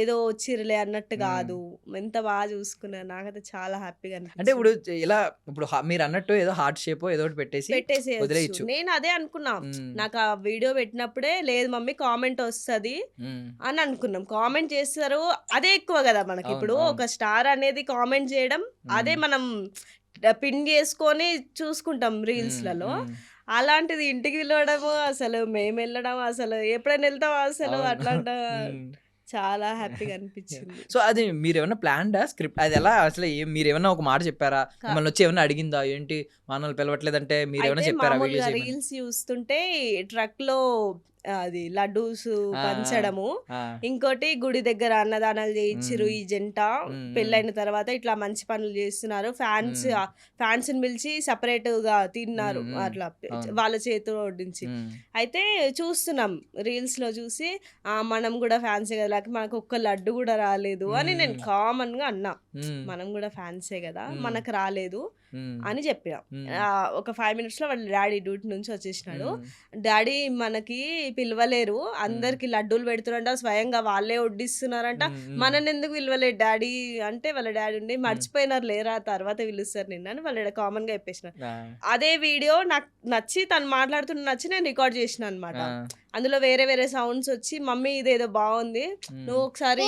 C: ఏదో వచ్చిర్లే అన్నట్టు కాదు, ఎంత బాగా చూసుకున్నారు. నాకైతే చాలా హ్యాపీగా అనిపించింది.
A: అంటే ఇప్పుడు మీరు అన్నట్టు ఏదో హార్ట్ షేప్ ఏదో పెట్టేసి వదిలేయచ్చు.
C: నేను అదే అనుకున్నా, నాకు ఆ వీడియో పెట్టినప్పుడే లేదు మమ్మీ కామెంట్ వస్తుంది అని అనుకున్నాం. కామెంట్ చేస్తారు, అదే ఎక్కువ కదా మనకి. ఇప్పుడు ఒక స్టార్ అనేది కామెంట్ చేయడం, అదే మనం పిన్ చేసుకొని చూసుకుంటాం రీల్స్లలో. అలాంటిది ఇంటికి పిలవడము, అసలు మేము వెళ్ళడం, అసలు ఎప్పుడైనా వెళ్తాం అసలు అట్లాంటి, చాలా హ్యాపీగా అనిపించింది.
A: సో అది మీరు ఏమన్నా ప్లాన్డా స్క్రిప్ట్? అది ఎలా అసలు? మీరు ఏమన్నా ఒక మాట చెప్పారా? మిమ్మల్ని వచ్చి ఏమన్నా అడిగిందా, ఏంటి మనల్ని పిలవట్లేదంటే మీరు ఏమన్నా చెప్పారా?
C: రీల్స్ చూస్తుంటే ట్రక్ లో అది లడ్డూస్ పంచడము, ఇంకోటి గుడి దగ్గర అన్నదానాలు చేయించిరు ఈ జంట, పెళ్ళైన తర్వాత ఇట్లా మంచి పనులు చేస్తున్నారు, ఫ్యాన్స్ ని పిలిచి సపరేట్ గా తిన్నారు అట్లా వాళ్ళ చేతిలో వడ్డించి. అయితే చూస్తున్నాం రీల్స్ లో చూసి, మనం కూడా ఫ్యాన్సే కదా, లేకపోతే మనకు ఒక్క లడ్డు కూడా రాలేదు అని నేను కామన్ గా అన్నా. మనం కూడా ఫ్యాన్సే కదా, మనకు రాలేదు అని చెప్పిన. ఒక 5 minutes లో వాళ్ళ డాడీ డ్యూటీ నుంచి వచ్చేసినాడు. డాడీ మనకి పిలవలేరు, అందరికి లడ్డూలు పెడుతున్నారంట, స్వయంగా వాళ్ళే వడ్డిస్తున్నారంట, మనని ఎందుకు పిలవలేదు డాడీ అంటే, వాళ్ళ డాడీ ఉండి మర్చిపోయినారు లేరా, తర్వాత పిలుస్తారు నిన్న అని వాళ్ళ కామన్ గా చెప్పేసిన. అదే వీడియో నాకు నచ్చి, తను మాట్లాడుతున్న నచ్చి నేను రికార్డ్ చేసిన అనమాట. అందులో వేరే వేరే సౌండ్స్ వచ్చి, మమ్మీ ఇదేదో బాగుంది, నువ్వు ఒకసారి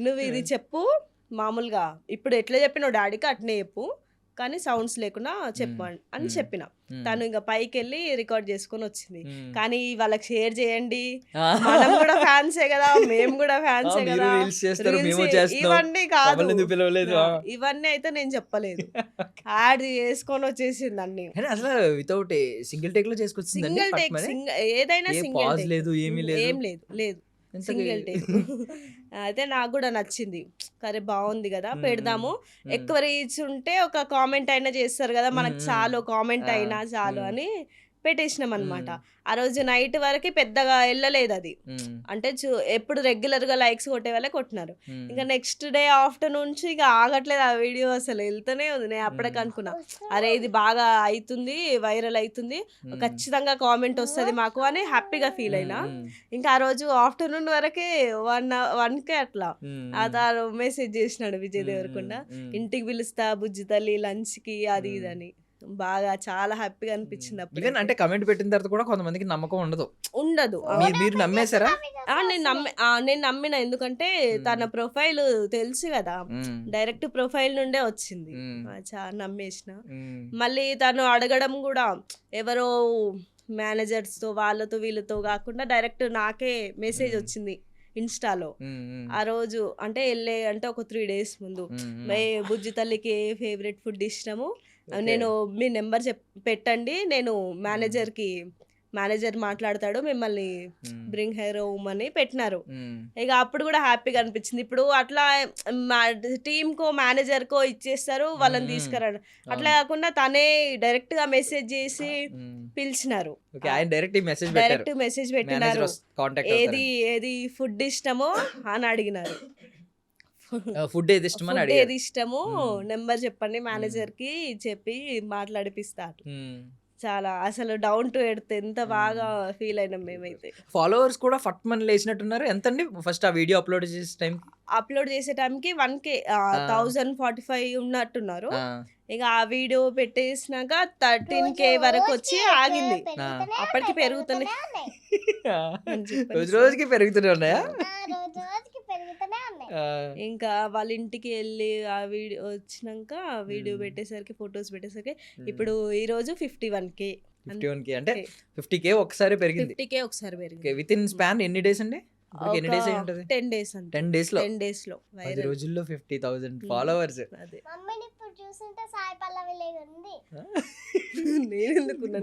C: నువ్వు ఇది చెప్పు, మామూలుగా ఇప్పుడు ఎట్లా చెప్పినావు డాడీకి అట్నే చెప్పు, కానీ సౌండ్స్ లేకుండా చెప్పు అని చెప్పిన. తను ఇంకా పైకి వెళ్ళి రికార్డ్ చేసుకొని వచ్చింది. కానీ వాళ్ళకి షేర్ చేయండి, మనం కూడా ఫ్యాన్సే కదా, మేము కూడా ఫ్యాన్సే కదా, ఇవన్నీ కాదు, ఇవన్నీ అయితే నేను చెప్పలేదు. యాడ్ చేసుకొని వచ్చేసింది అన్ని.
A: అసలు వితౌట్ సింగిల్ టేక్ లో చేసుకొచ్చింది.
C: సింగిల్ టేక్, ఏదైనా సింగిల్ టేక్, ఏం లేదు సింగిల్ టేక్. అయితే నాకు కూడా నచ్చింది, సరే బాగుంది కదా పెడదాము. ఎక్కువ రీచ్ ఉంటే ఒక కామెంట్ అయినా చేస్తారు కదా, మనకు చాలు కామెంట్ అయినా చాలు అని పెట్టేసినాం అనమాట. ఆ రోజు నైట్ వరకు పెద్దగా వెళ్ళలేదు అది. అంటే ఎప్పుడు రెగ్యులర్ గా లైక్స్ కొట్టే వాళ్ళే కొట్టినారు. ఇంకా నెక్స్ట్ డే ఆఫ్టర్నూన్ నుంచి ఇక ఆగట్లేదు ఆ వీడియో, అసలు వెళ్తూనే ఉంది. నేను అప్పటికి అనుకున్నా, అరే ఇది బాగా అవుతుంది, వైరల్ అవుతుంది, ఖచ్చితంగా కామెంట్ వస్తుంది మాకు అని హ్యాపీగా ఫీల్ అయినా. ఇంకా ఆ రోజు ఆఫ్టర్నూన్ వరకే 1కే అట్లా అతను మెసేజ్ చేసినాడు విజయ్ దేవరకొండ, ఇంటికి పిలుస్తా బుజ్జి తల్లి లంచ్ కి అది ఇది అని. బాగా చాలా హ్యాపీగా అనిపించింది అప్పుడు.
A: ఈవెన్ అంటే కమెంట్ పెట్టిన తర్వాత కూడా కొంతమందికి నమ్మకం ఉండదు. మీరు నమ్మేశారా?
C: నేను నమ్మిన, ఎందుకంటే తన ప్రొఫైల్ తెలుసు కదా, డైరెక్ట్ ప్రొఫైల్ నుండే వచ్చింది. చాలా నమ్మేసిన. మళ్ళీ తను అడగడం కూడా ఎవరో మేనేజర్స్ తో వాళ్ళతో వీళ్ళతో కాకుండా డైరెక్ట్ నాకే మెసేజ్ వచ్చింది ఇన్స్టాలో. ఆ రోజు అంటే ఒక 3 days ముందు, బుజ్జి తల్లికి ఏ ఫేవరెట్ ఫుడ్ ఇష్టము, నేను మీ నెంబర్ పెట్టండి, నేను మేనేజర్ మాట్లాడతాడు, మిమ్మల్ని బ్రింగ్ హెయిర్ హోమ్ అని పెట్టినారు. ఇక అప్పుడు కూడా హ్యాపీగా అనిపించింది. ఇప్పుడు అట్లా టీమ్ కో మేనేజర్ కో ఇచ్చేస్తారు, వాళ్ళని తీసుకురాడు. అట్లా కాకుండా తనే డైరెక్ట్ గా మెసేజ్ చేసి పిలిచినారు.
A: డైరెక్ట్
C: మెసేజ్ పెట్టినారు, ఏది ఫుడ్ ఇష్టమో అని అడిగినారు.
A: ఫుడ్ ఏది
C: ఇష్టమో నెంబర్ చెప్పండి మేనేజర్ కి చెప్పి మాట్లాడిపిస్తారు. చాలా అసలు డౌన్ టు ఎర్త్, ఎంత బాగా ఫీల్ అయినాం మేమైతే.
A: ఫాలోవర్స్ కూడా ఫట్ మని లేచినట్టున్నారు. ఎంతండి ఫస్ట్ ఆ వీడియో అప్లోడ్ చేసే టైంకి 1K 1045 ఉన్నట్టున్నారు. ఇక ఆ వీడియో పెట్టేసినాక 13K వరకు వచ్చి ఆగింది. అప్పటికి పెరుగుతూనే రోజుకి పెరుగుతూనే ఉన్నాయా?
C: ఇంకా వాళ్ళ ఇంటికి వెళ్ళి ఆ వీడియో వచ్చినాక వీడియో పెట్టేసరికి, ఫొటోస్ పెట్టేసరికి ఇప్పుడు ఈ రోజు 51K
A: అంటే 50K ఒకసారి పెరిగింది.
C: 50K ఒకసారి పెరిగింది.
A: విత్ ఇన్ స్పాన్ ఎన్ని డేస్ అండి?
C: 10 days అంతే.
A: 10 days లో
C: 10
A: రోజుల్లో 50,000 ఫాలోవర్స్.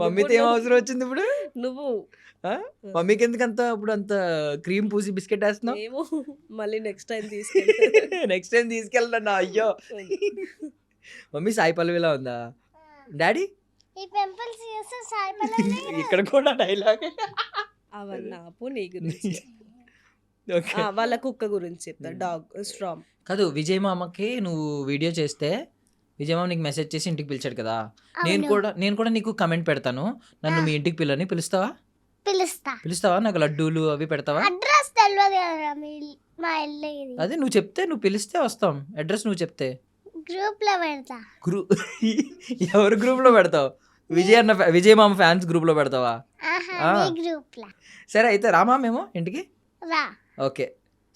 A: మమ్మీతో ఏం అవసరం వచ్చింది ఇప్పుడు?
C: నువ్వు
A: మమ్మీకి ఎందుకంత ఇప్పుడు అంత క్రీమ్ పూసి బిస్కెట్ వేస్తున్నావు?
C: ఏమో, మళ్ళీ నెక్స్ట్ టైం
A: తీసుకెళ్ళా. అయ్యో, మమ్మీ సాయి పల్లవిలా ఉందా? డాడీ ఇక్కడ కూడా డైలాగ్
C: అవన్నీ ఆపు. నీ గురించి వాళ్ళ కుక్క గురించి చెప్తా, డాగ్ స్ట్రామ్
A: కాదు. విజయ్ మామకి నువ్వు వీడియో చేస్తే విజయ్ మామ నీకు మెసేజ్ చేసి ఇంటికి పిలిచాడు కదా. నేను కూడా నీకు కమెంట్ పెడతాను, నన్ను మీ ఇంటికి పిలుస్తావా? నాకు లడ్డూలు అవి పెడతావా? అదే నువ్వు చెప్తే, నువ్వు పిలిస్తే వస్తాం. అడ్రస్ నువ్వు చెప్తే
B: గ్రూప్ లో పెడతా.
A: ఎవరు గ్రూప్ లో పెడతావు? విజయ్ మామ ఫ్యాన్స్ గ్రూప్ లో పెడతావా? సరే అయితే రామా మేము ఇంటికి. ఓకే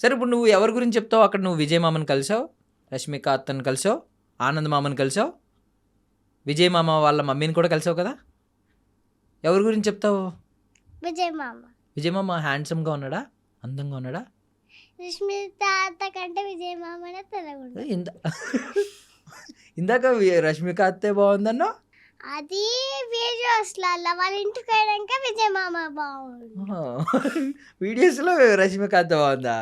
A: సరే. ఇప్పుడు నువ్వు ఎవరి గురించి చెప్తావు? అక్కడ నువ్వు విజయ్ మామని కలిసావు, రష్మిక అత్తని కలిసావు, ఆనంద్ మామని కలిసావు, విజయ్ మామ వాళ్ళ మమ్మీని కూడా కలిసావు కదా. ఎవరి గురించి చెప్తావు? విజయ్ మామ హ్యాండ్సమ్ గా ఉన్నాడా? అందంగా ఉన్నాడా? ఇందాక రష్మిక అత్తే బాగుందన్నా.
B: అది వీడియోస్లలో వాళ్ళ ఇంటికి పోయాక విజయ్ మామ బాగుంది.
A: వీడియోస్ లో రష్మిక అత్త బాగుందా?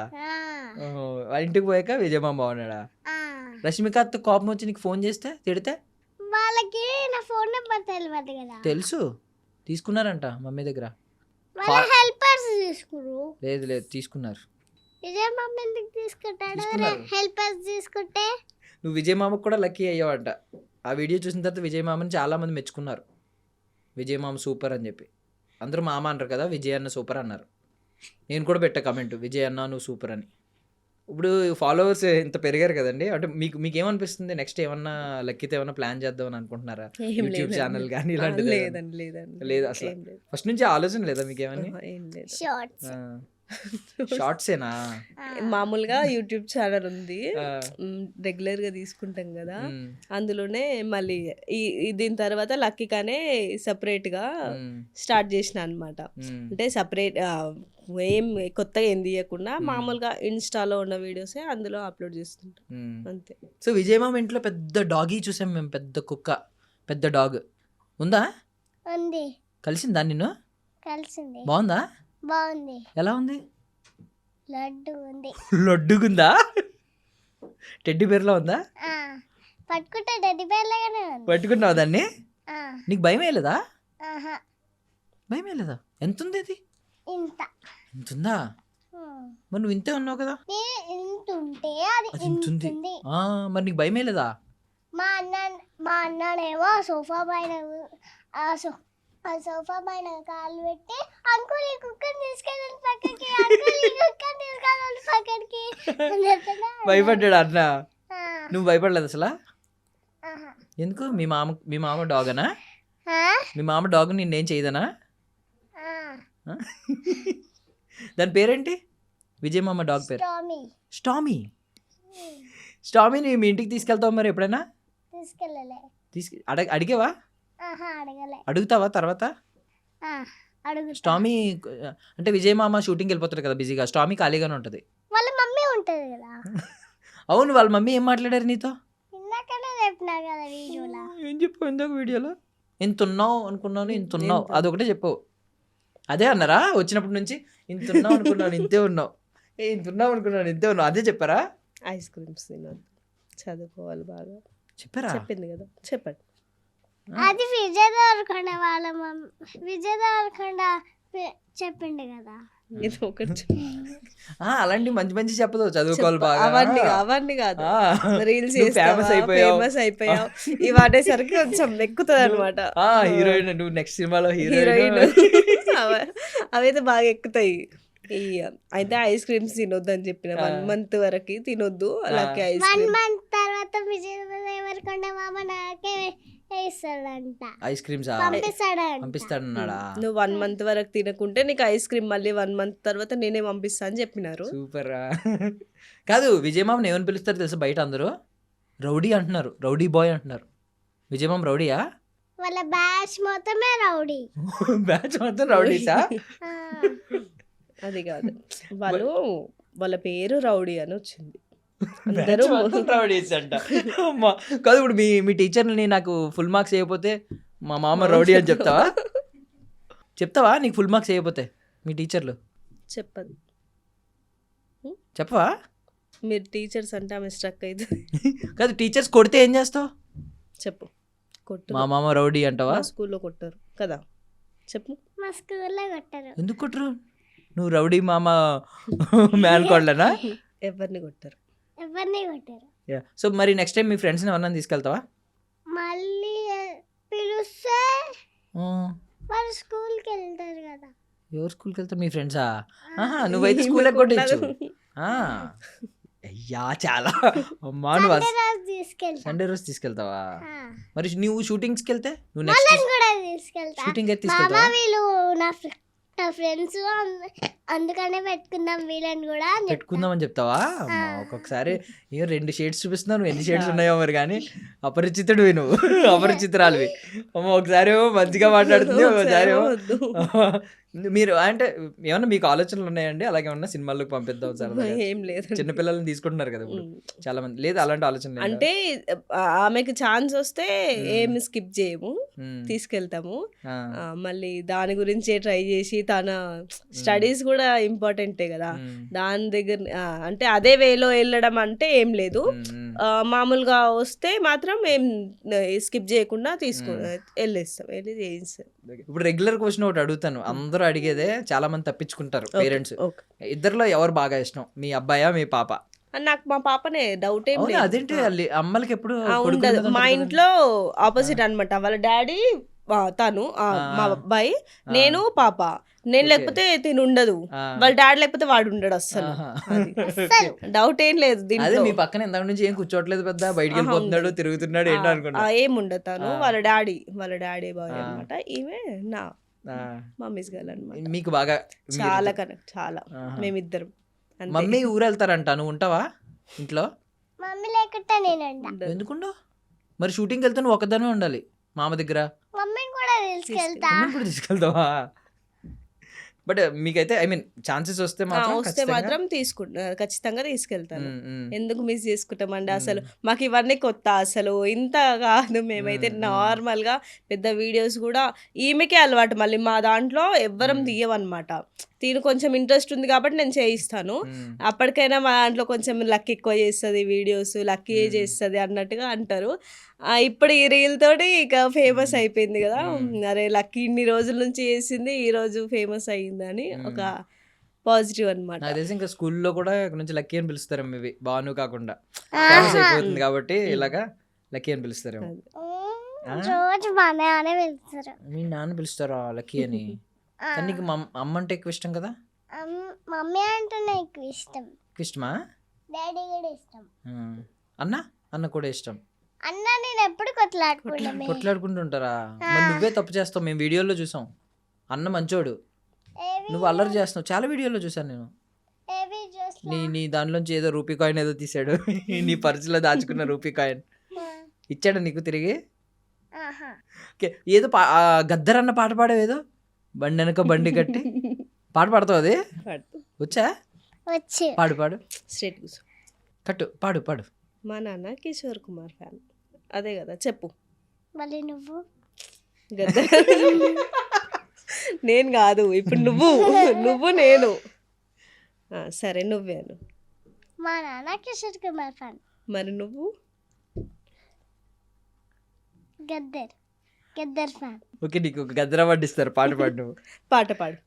A: వాళ్ళ ఇంటికి పోయాక విజయ్ మామ బాగున్నాడా? రష్మిక అత్త కోపం వచ్చి నీకు ఫోన్ చేస్తే తిడితే
B: వాళ్ళకి నా ఫోన్ నెంబర్ తెలియదు కదా.
A: తెలుసు, తీసుకున్నారంట మమ్మీ దగ్గర. లేదు తీసుకున్నారు.
B: విజయ్ మామ ఎందుకు తీసుకుంటాడు? హెల్పర్స్ తీసుకుంటే
A: నువ్వు విజయ్ మామకు కూడా లక్కీ అయ్యావంట. ఆ వీడియో చూసిన తర్వాత విజయ్ మామని చాలా మంది మెచ్చుకున్నారు. విజయ్ మామ సూపర్ అని చెప్పి అందరూ మామ అంటారు కదా, విజయ్ అన్న సూపర్ అన్నారు. నేను కూడా పెట్టా కమెంట్, విజయ్ అన్న నువ్వు సూపర్ అని. ఇప్పుడు ఫాలోవర్స్ ఇంత పెరిగారు కదండి, అంటే మీకు ఏమనిపిస్తుంది? నెక్స్ట్ ఏమన్నా లక్కీతో ఏమన్నా ప్లాన్ చేద్దాం అని అనుకుంటున్నారా? యూట్యూబ్ ఛానల్ కానీ ఇలాంటిది? లేదు అసలు ఫస్ట్ నుంచి ఆలోచన లేదా మీకు ఏమన్నా? షార్ట్సేనా?
C: మామూలుగా యూట్యూబ్ ఛానల్ ఉంది, రెగ్యులర్ గా తీసుకుంటాం కదా, అందులోనే మళ్ళీ దీని తర్వాత లక్కీగానే సపరేట్ గా స్టార్ట్ చేసిన అనమాట. అంటే సపరేట్ ఏం కొత్తగా ఏం తీయకుండా మామూలుగా ఇన్స్టాలో ఉన్న వీడియోసే అందులో అప్లోడ్ చేస్తుంటాం అంతే.
A: సో విజయ్ మామ ఇంట్లో పెద్ద డాగీ చూసాం మేము, పెద్ద కుక్క, పెద్ద డాగ్ ఉందా? కలిసిందా నిన్ను?
B: కలిసింది.
A: బాగుందా?
B: బాగుంది.
A: ఎలా ఉంది?
B: లడ్డుగుందా?
A: టెడ్డీ బేర్లో ఉందా?
B: పట్టుకుంటే టెడ్డీ బేర్ లాగానే ఉంది.
A: పట్టుకున్నావు దాన్ని? నీకు భయం వేయలేదా? భయమే లేదా? ఎంత ఉంది అది?
B: ఇంత
A: ఇంత ఉందా? మరి నువ్వు ఇంతే ఉన్నావు కదా.
B: ఇంత ఉంటే అది
A: అది ఇంత ఉంది.
B: ఇంతుంది.
A: మరి నీకు భయమే లేదా?
B: మా అన్ననేమో సోఫా పైన ఆ సోఫా పైన కాలు పెట్టి అంకుల్ ఈ కుక్కని తీసుకెళ్ళాలి పక్కకి, అంకుల్ ఈ కుక్కని తీసుకెళ్ళాలి పక్కకి అని చెప్తున్నా.
A: భయపడ్డాడు అన్న.
B: ఆ,
A: నువ్వు భయపడలేదు అసలు?
B: ఆహా.
A: ఎందుకు? మీ మామ డాగనా?
B: ఆ?
A: మీ మామ డాగ్ నిన్నేం చేయదనా?
B: ఆ.
A: ఆ? దాని పేరేంటి? విజయ్ మామ డాగ్ పేరు
B: టామీ.
A: స్టామీ. స్టామీని మీ ఇంటికి తీసుకెళ్తావు మరి ఎప్పుడైనా?
B: తీసుకెళ్ళలే.
A: అడిగేవా?
B: ఆహా, అడగలే.
A: అడుగుతావా తర్వాత?
B: ఆ, అడుగుతా.
A: స్టామీ అంటే విజయ్ మామ షూటింగ్కి వెళ్ళిపోతారు కదా బిజీగా, స్టామీ ఖాళీగానే ఉంటుంది.
B: వాళ్ళ మమ్మీ ఉంటది కదా.
A: అవును, వాళ్ళ మమ్మీ ఏం మాట్లాడారు నీతో?
B: ఇందాకనే చెప్పినా కదా వీడియోలో.
A: ఏం చెప్పు ఇందాక వీడియోలో? ఇంత ఉన్నావు అనుకున్నాను, ఇంత ఉన్నావు, అదొకటే చెప్పు. అదే అన్నారా వచ్చినప్పటి నుంచి? ఇంత ఉన్నావు అనుకున్నాను, ఇంతే ఉన్నావు, ఇంత ఉన్నావు అనుకున్నాను, ఇంతే ఉన్నావు, అదే చెప్పారా?
C: ఐస్ క్రీమ్స్ తినొద్దు, చదువుకోవాలి బాగా
A: చెప్పారా?
C: చెప్పింది కదా. చెప్పండి.
B: అది విజయ్ దేవరకొండ వాళ్ళ విజయ్ దేవరకొండ చెప్పిండు కదా.
C: ఇది ఒకటి
A: అలాంటి మంచి మంచి చెప్పదు, చదువుకోవాలి బాగా.
C: అవన్నీ కాదు,
A: ఆ,
C: రీల్స్
A: నువ్వు famous అయిపోయావు.
C: ఫేమస్ అయిపోయావు ఇవి అనేసరికి కొంచెం ఎక్కుతుంది అనమాట.
A: హీరోయిన్, నువ్వు నెక్స్ట్ సినిమాలో
C: హీరోయిన్
A: హీరోయిన్.
C: అవైతే బాగా ఎక్కుతాయి. అయితే ఐస్ క్రీమ్స్ తినొద్దు అని చెప్పిన 1 month వరకు తినొద్దు. అలాగే ఐస్
B: 1
C: క్రీమ్
B: month తర్వాత విజయ్ దేవరకొండ మామ నాకే వేస్తాడంట,
A: ఐస్ క్రీమ్స్
B: పంపిస్తాడంట.
A: పంపిస్తాడన్నాడా?
C: నువ్వు 1 month వరకు తినకుంటే నీకు ఐస్ క్రీమ్ మళ్ళీ 1 month తర్వాత నేనే పంపిస్తా అని చెప్పినారు.
A: సూపర్. కాదు, విజయ్ మామని ఏమని పిలుస్తారు తెలుసా బయట అందరూ? రౌడీ అంటున్నారు, రౌడీ బాయ్ అంటున్నారు. విజయ్ మామ రౌడీయా?
B: వాళ్ళ బ్యాచ్ మొత్తమే రౌడీ.
A: బ్యాచ్ మొత్తం రౌడీసా?
B: ఆ,
C: అది కాదు, వాళ్ళ పేరు రౌడీ అని వచ్చింది.
A: బ్యాచ్ మొత్తం రౌడీస్ అంట. అమ్మా, కాదు ఇప్పుడు మీ టీచర్ని నాకు ఫుల్ మార్క్స్ వేయకపోతే మా మామ రౌడీ అని చెప్తావా? చెప్తావా నీకు ఫుల్ మార్క్స్ వేయకపోతే మీ టీచర్లు?
C: చెప్పదు.
A: చెప్పవా?
C: మీరు టీచర్స్ అంటే ఆమె స్ట్రక్ అవుతుంది.
A: కాదు, టీచర్స్ కొడితే ఏం చేస్తావు?
C: చెప్పు. కొట్టు.
A: మా మామ రౌడీ అంటావా?
C: మా స్కూల్లో కొట్టారు కదా, చెప్పు.
B: మా స్కూల్లో కొట్టారు.
A: ఎందుకు కొట్టరు? నువ్వు రౌడీ మామ మేల్కోళ్ళనా?
C: ఎవరిని కొట్టారు?
B: ఎవరిని కొట్టారు.
A: సో మరి నెక్స్ట్ టైం మీ ఫ్రెండ్స్ని ఎవరన్నా తీసుకెళ్తావా?
B: మళ్ళీ పిలుస్తే
A: ఆ,
B: వాళ్ళు స్కూల్కి వెళ్తారు కదా.
A: ఎవరు స్కూల్కి వెళ్తారు? మీ ఫ్రెండ్సా? నువ్వైతే స్కూల్ కొట్టచ్చు. అయ్యా చాలా. అమ్మా, నువ్వు
B: రోజు తీసుకెళ్తా.
A: సండే రోజు తీసుకెళ్తావా?
B: ఆ.
A: మరి నువ్వు షూటింగ్స్కి వెళ్తే నువ్వు నెక్స్ట్
B: వాళ్ళని కూడా తీసుకెళ్తా.
A: షూటింగ్ అయితే
B: మామ
A: తీసుకెళ్తావా?
B: వీళ్ళు నా ఫ్రెండ్స్, అందుకనే పెట్టుకుందాం వీళ్ళని కూడా అని చెప్తా.
A: పెట్టుకుందామని చెప్తావా? అమ్మా, ఒక్కొక్కసారి 2 షేడ్స్ చూపిస్తున్నావు, నువ్వు ఎన్ని షేడ్స్ ఉన్నాయో మరి. కానీ అపరిచితుడివి నువ్వు, అపరిచితురాలివి. అమ్మ, ఒకసారి ఏమో మంచిగా మాట్లాడుతుంది, ఒకసారి ఏమో
C: వద్దు.
A: మీరు అంటే ఏమన్నా మీకు ఆలోచనలు ఉన్నాయండి అలాగే ఏమన్నా సినిమాల్లోకి పంపిద్దాం సరదాగా?
C: ఏం లేదు.
A: చిన్నపిల్లల్ని తీసుకుంటున్నారు కదా ఇప్పుడు చాలా మంది. లేదు అలాంటి ఆలోచన లేదా?
C: అంటే ఆమెకి ఛాన్స్ వస్తే ఏం స్కిప్ చేయము,
A: మ్మ్.
C: తీసుకెళ్తాము.
A: ఆ.
C: మళ్ళీ దాని గురించే ట్రై చేసి తన స్టడీస్ కూడా ఇంపార్టెంటే కదా,
A: మ్మ్.
C: దాని దగ్గర అంటే అదే వేలో వెళ్ళడం అంటే ఏం లేదు.
A: మ్మ్.
C: మామూలుగా వస్తే మాత్రం ఏం స్కిప్ చేయకుండా వెళ్ళేస్తాం, వెళ్ళి చేయిస్తాం.
A: ఇప్పుడు రెగ్యులర్ క్వశ్చన్ ఒకటి అడుగుతాను, అందరూ అడిగేదే, చాలా మంది తప్పించుకుంటారు పేరెంట్స్.
C: ఓకే.
A: ఇద్దరిలో ఎవరు బాగా ఇష్టం, మీ అబ్బాయా మీ పాప?
C: నాకు మా పాపనే డౌట్ ఏం
A: అవునా?
C: లేదు.
A: అదేంటి అమ్మలకి ఎప్పుడు
C: ఉండదు.
A: కొడుకున్నది
C: మా
A: ఉంటుంది
C: ఇంట్లో ఆపోజిట్ అన్నమాట. వాళ్ళ డాడీ తను మా అబ్బాయి,
A: ఆ.
C: నేను పాప. నేను
A: ఓకే.
C: లేకపోతే తిని ఉండదు,
A: ఆ.
C: వాళ్ళ డాడీ లేకపోతే వాడు ఉండడు అస్సలు.
A: ఆహా.
C: అది.
B: అస్సలు.
C: డౌట్ ఏం లేదు
A: అదే
C: దీంట్లో.
A: మీ పక్కన ఇంతకు నుంచి ఏం కూర్చోట్లేదు పెద్ద, బయటికి
C: ఆహా,
A: వెళ్ళిపోతున్నాడు,
C: ఉండదు.
A: తిరుగుతున్నాడు ఏంటో అనుకున్నా.
C: ఏం ఉండదు. తను
A: ఆ.
C: వాళ్ళ డాడీ బాయ్
A: ఆ.
C: అనమాట. ఈమె నా
A: ఆ.
C: మమ్మీస్ గర్ల్ అనమాట.
A: మీకు బాగా
C: చాలా కనెక్ట్, చాలా.
A: ఆహా.
C: మేమిద్దరం అంతే.
A: మమ్మీ ఊరు వెళ్తారంట, నువ్వు ఉంటావా ఇంట్లో?
B: మమ్మీ లేకుంటే నేనంట.
C: ఉండదు.
A: ఎందుకుండో? మరి షూటింగ్కి వెళ్తే నువ్వు ఒక్కదానే ఉండాలి మామ దగ్గర.
B: మమ్మీని కూడా తీసుకెళ్తా.
A: మమ్మీని కూడా తీసుకెళ్తావా? బట్ మీకైతే ఐ మీన్ ఛాన్సెస్ వస్తే మాత్రం
C: వస్తే
A: ఖచ్చితంగా
C: మాత్రం ఖచ్చితంగా తీసుకెళ్తాను.
A: ఉమ్, ఉమ్,
C: ఎందుకు మిస్ చేసుకుంటామండి అసలు.
A: ఉమ్,
C: మాకు ఇవన్నీ కొత్త అసలు. ఇంత కాదు, మేమైతే
A: ఉమ్, ఉమ్,
C: నార్మల్గా పెద్ద వీడియోస్ కూడా ఈమెకే అలవాటు. మళ్ళీ మా దాంట్లో ఎవ్వరం
A: ఉమ్,
C: తీయమన్నమాట. దీని కొంచెం ఇంట్రెస్ట్ ఉంది కాబట్టి నేను చేయిస్తాను.
A: ఉమ్,
C: అప్పటికైనా మా దాంట్లో కొంచెం లక్ ఎక్కువ చేస్తుంది, వీడియోస్ లక్కీ
A: ఉమ్,
C: చేస్తుంది అన్నట్టుగా అంటారు. ఇప్పుడు ఈ రీల్ తోటి ఇక ఫేమస్
A: ఉమ్,
C: అయిపోయింది కదా.
A: ఉమ్,
C: అరే లక్కీ ఇన్ని రోజుల నుంచి చేసింది ఈ రోజు ఫేమస్ అయ్యిందని ఒక
A: ఉమ్.
C: పాజిటివ్ అన్నమాట.
A: నాకు తెలిసి ఇంకా స్కూల్లో కూడా ఇక్కడ నుంచి లక్కీ అని పిలుస్తారేమో మేబీ భాను కాకుండా ఫేమస్ అయిపోతుంది కాబట్టి ఇలాగా లక్కీ అని పిలుస్తారేమో.
C: అది.
A: ఆ?
B: రోజు మా అనే వెళ్తారు.
A: మీ నాన్న పిలుస్తారా లక్కీ అని? కానీ నీకు అమ్మ అంటే ఎక్కువ ఇష్టం కదా?
B: మమ్మీ అంటేనే ఎక్కువ ఇష్టం,
A: ఎక్కువ ఇష్టమా?
B: డాడీ కూడా ఇష్టం.
A: అన్న అన్న కూడా ఇష్టం.
B: అన్న నేను ఎప్పుడు కొట్లాడుకుంటామే.
A: కొట్లాడుకుంటూ ఉంటారా? మరి నువ్వే తప్పు చేస్తావు, మేము వీడియోలో చూసాం. అన్న మంచోడు, నువ్వు అల్లరి చేస్తున్నావు. చాలా వీడియోలో చూసాను నేను. నీ దానిలోంచి ఏదో రూపీ కాయిన్ ఏదో తీసాడు నీ పర్సులో దాచుకున్న రూపీ కాయిన్ ఇచ్చాడు నీకు తిరిగి. ఓకే, ఏదో గద్దర్ అన్న పాట పాడావు, ఏదో బండి వెనక బండి కట్టి పాట పాడతావు. అది వచ్చా?
B: వచ్చి
A: పాడు పాడు,
C: స్ట్రేట్ కూర్చో.
A: కట్టు పాడు పాడు.
C: మా నాన్న కిషోర్ కుమార్ ఫ్యాన్. అదే కదా చెప్పు.
B: మళ్ళీ నువ్వు
C: గద్ద నేను కాదు ఇప్పుడు నువ్వు నేను. సరే నువ్వేను.
B: మా నాన్న కిషోర్ కుమార్ ఫ్యాన్.
C: మరి నువ్వు?
B: గద్దర్ ఫ్యాన్.
A: ఓకే, నీకు ఒక గద్దర వడ్డిస్తారు, పాట పాడు నువ్వు.
C: పాట పాడు.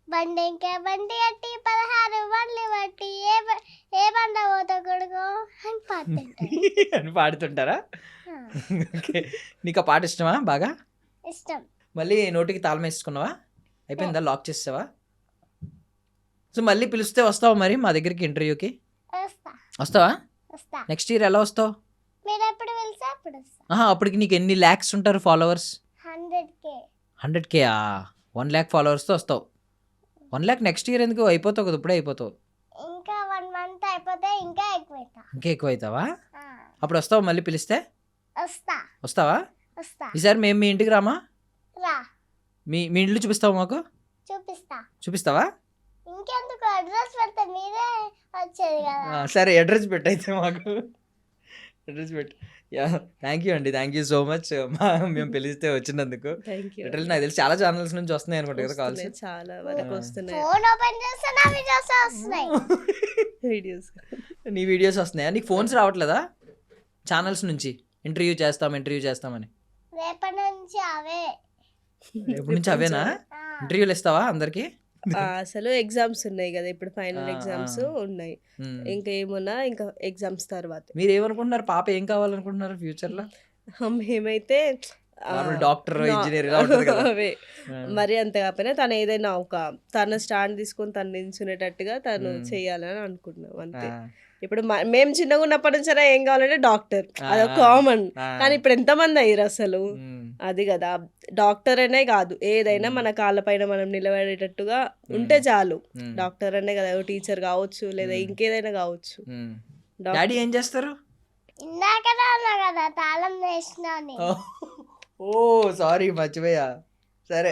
B: బండి ఇంకా బండి అట్టి 16 బండ్లు బట్టి ఏ బండ పోతా కొడుకో అని పాడుతుంటారు.
A: అని పాడుతుంటారా? ఓకే, నీకు ఆ పాట ఇష్టమా బాగా?
B: ఇష్టం.
A: మళ్ళీ నోటికి తాళం వేసుకున్నావా? అయిపోయిందా? లాక్ చేసావా? సో మళ్ళీ పిలిస్తే వస్తావా మరి మా దగ్గరికి ఇంటర్వ్యూకి? వస్తావా?
B: వస్తా.
A: నెక్స్ట్ ఇయర్ ఎలా వస్తావు?
B: మీరు ఎప్పుడు వెళ్తే అప్పుడు వస్తా.
A: అప్పటికి నీకు ఎన్ని ల్యాక్స్ ఉంటారు ఫాలోవర్స్?
B: 100K.
A: 100K? 1 lakh ఫాలోవర్స్తో వస్తావు. 1 lakh నెక్స్ట్ ఇయర్ ఎందుకు? అయిపోతావు కదా, ఇప్పుడే అయిపోతావు.
B: ఇంకా 1 month అయిపోతే ఇంకా ఎక్కువైతా.
A: ఇంకా ఎక్కువ అవుతావా? అప్పుడు వస్తావా మళ్ళీ పిలిస్తే?
B: వస్తా.
A: వస్తావా?
B: వస్తా.
A: ఈసారి మేము మీ ఇంటికి రామా?
B: రా,
A: మీ ఇల్లు చూపిస్తావా మాకు?
B: చూపిస్తా.
A: చూపిస్తావా?
B: ఇంకెందుకు అడ్రస్ పెడితే మీరే వచ్చేది కదా.
A: సరే, అడ్రస్ పెట్టు అయితే మాకు. అడ్రస్ పెట్టు. యా, థ్యాంక్ యూ అండి, థ్యాంక్ యూ సో మచ్ మేము పిలిస్తే వచ్చినందుకు.
C: Thank you.
A: లిటరల్లీ నాకు తెలిసి చాలా ఛానల్స్ నుంచి వస్తున్నాయి అనుకుంటా కదా కాల్స్.
C: చాలా వరకు వస్తున్నాయి
B: ఫోన్ ఓపెన్ చేస్తే నా వీడియోస్ వస్తున్నాయి.
C: వీడియోస్.
A: నీ వీడియోస్ వస్తున్నాయా? నీకు ఫోన్స్ రావట్లేదా ఛానల్స్ నుంచి? ఇంటర్వ్యూ చేస్తామని.
B: రేపటి నుంచి అవే.
A: ఎప్పటి నుంచి అవేనా? ఇంటర్వ్యూలు ఇస్తావా అందరికి?
C: అసలు ఎగ్జామ్స్ ఉన్నాయి కదా ఇప్పుడు, ఫైనల్ ఎగ్జామ్స్ ఉన్నాయి. ఇంకా ఏమున్నా ఇంకా ఎగ్జామ్స్ తర్వాత.
A: మీరు ఏమనుకుంటున్నారు? పాప ఏం కావాలనుకుంటున్నారు ఫ్యూచర్ లో?
C: మేమైతే
A: డాక్టర్, ఇంజనీర్
C: అవే మరి అంత కాకపోయినా తను ఏదైనా తన స్టాండ్ తీసుకొని తను నిల్చునేటట్టుగా తను చేయాలని అనుకుంటున్నాం అంతే. ఇప్పుడు మేము చిన్నగా ఉన్నప్పటి నుంచి ఏం కావాలంటే డాక్టర్, అదొక కామన్. కానీ ఇప్పుడు ఎంతమంది అయ్యారు అసలు? అది కదా, డాక్టర్ అనే కాదు, ఏదైనా మన కాళ్ళపైన మనం నిలబడేటట్టుగా ఉంటే చాలు. డాక్టర్ అనే కదా, టీచర్ కావచ్చు లేదా ఇంకేదైనా కావచ్చు.
A: డాడీ ఏం చేస్తారు?
B: ఇందాకనే అన్నా కదా తాళం వేసినా.
A: ఓ సారీ, మర్చిపోయా. సరే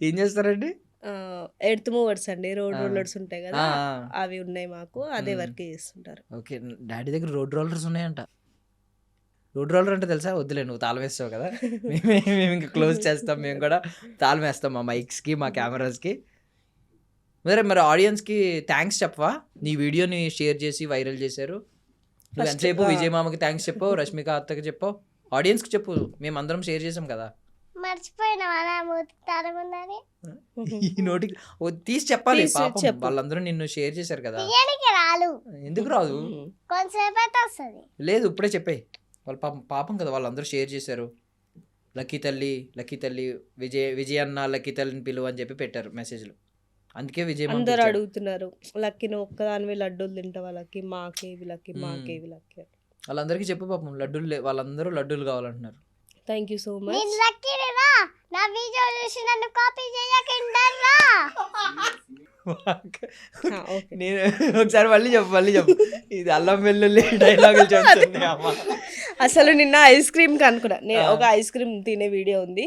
A: ఏం చేస్తారండి?
C: ఎర్త్ మూవర్స్ అండి, రోడ్ రోలర్స్ ఉంటాయి కదా, అవి ఉన్నాయి మాకు, అదే వర్క్ చేస్తుంటారు.
A: ఓకే, డాడీ దగ్గర రోడ్ రోలర్స్ ఉన్నాయంట. రోడ్ రోలర్ అంటే తెలుసా? వద్దులే, నువ్వు తాళం వేస్తావు కదా, మేము ఇంకా క్లోజ్ చేస్తాం. మేము కూడా తాళం వేస్తాం మా మైక్స్కి, మా కెమెరాస్కి. మరి ఆడియన్స్కి థ్యాంక్స్ చెప్పవా? నీ వీడియోని షేర్ చేసి వైరల్ చేశారు. నువ్వు ఎంతసేపు విజయ్ మామకి థ్యాంక్స్ చెప్పావు, రష్మిక అత్తకి చెప్పావు, ఆడియన్స్కి చెప్పు. మేము అందరం షేర్ చేసాం కదా.
B: మర్చిపోయినావని
A: ఈ నోటికి తీసి చెప్పాలి. పాపం వాళ్ళందరూ నిన్ను షేర్ చేశారు కదా.
B: రాదు.
A: ఎందుకు రాదు?
B: కొంచెంసేపు అయితే వస్తుంది.
A: లేదు, ఇప్పుడే చెప్పే. వాళ్ళ పాపం కదా, వాళ్ళందరూ షేర్ చేశారు. లక్కీ తల్లి విజయ్ అన్న లక్కీ తల్లిని పిలువు అని చెప్పి పెట్టారు మెసేజ్లు. అందుకే విజయ్
C: అందరూ అడుగుతున్నారు, లక్కీని ఒక్కదానివి లడ్డూలు తింటావా, లక్కీ మాకేవి లక్కీ మాకేవి లక్కీ.
A: వాళ్ళందరికీ చెప్పు పాపం, లడ్డూలు వాళ్ళందరూ లడ్డూలు కావాలంటున్నారు.
C: Thank you so much.
B: నేను లక్కీరా, నా వీడియో చూసి నన్ను కాపీ చేయకుండా రా.
A: నేను ఒకసారి మళ్ళీ చెప్పు ఇది అల్లం వెల్లుల్లి డైలాగులు చెప్తుంది అమ్మ.
C: అసలు నిన్న ఐస్ క్రీమ్ కనుకున్నా నేను ఒక ఐస్ క్రీమ్ తినే వీడియో ఉంది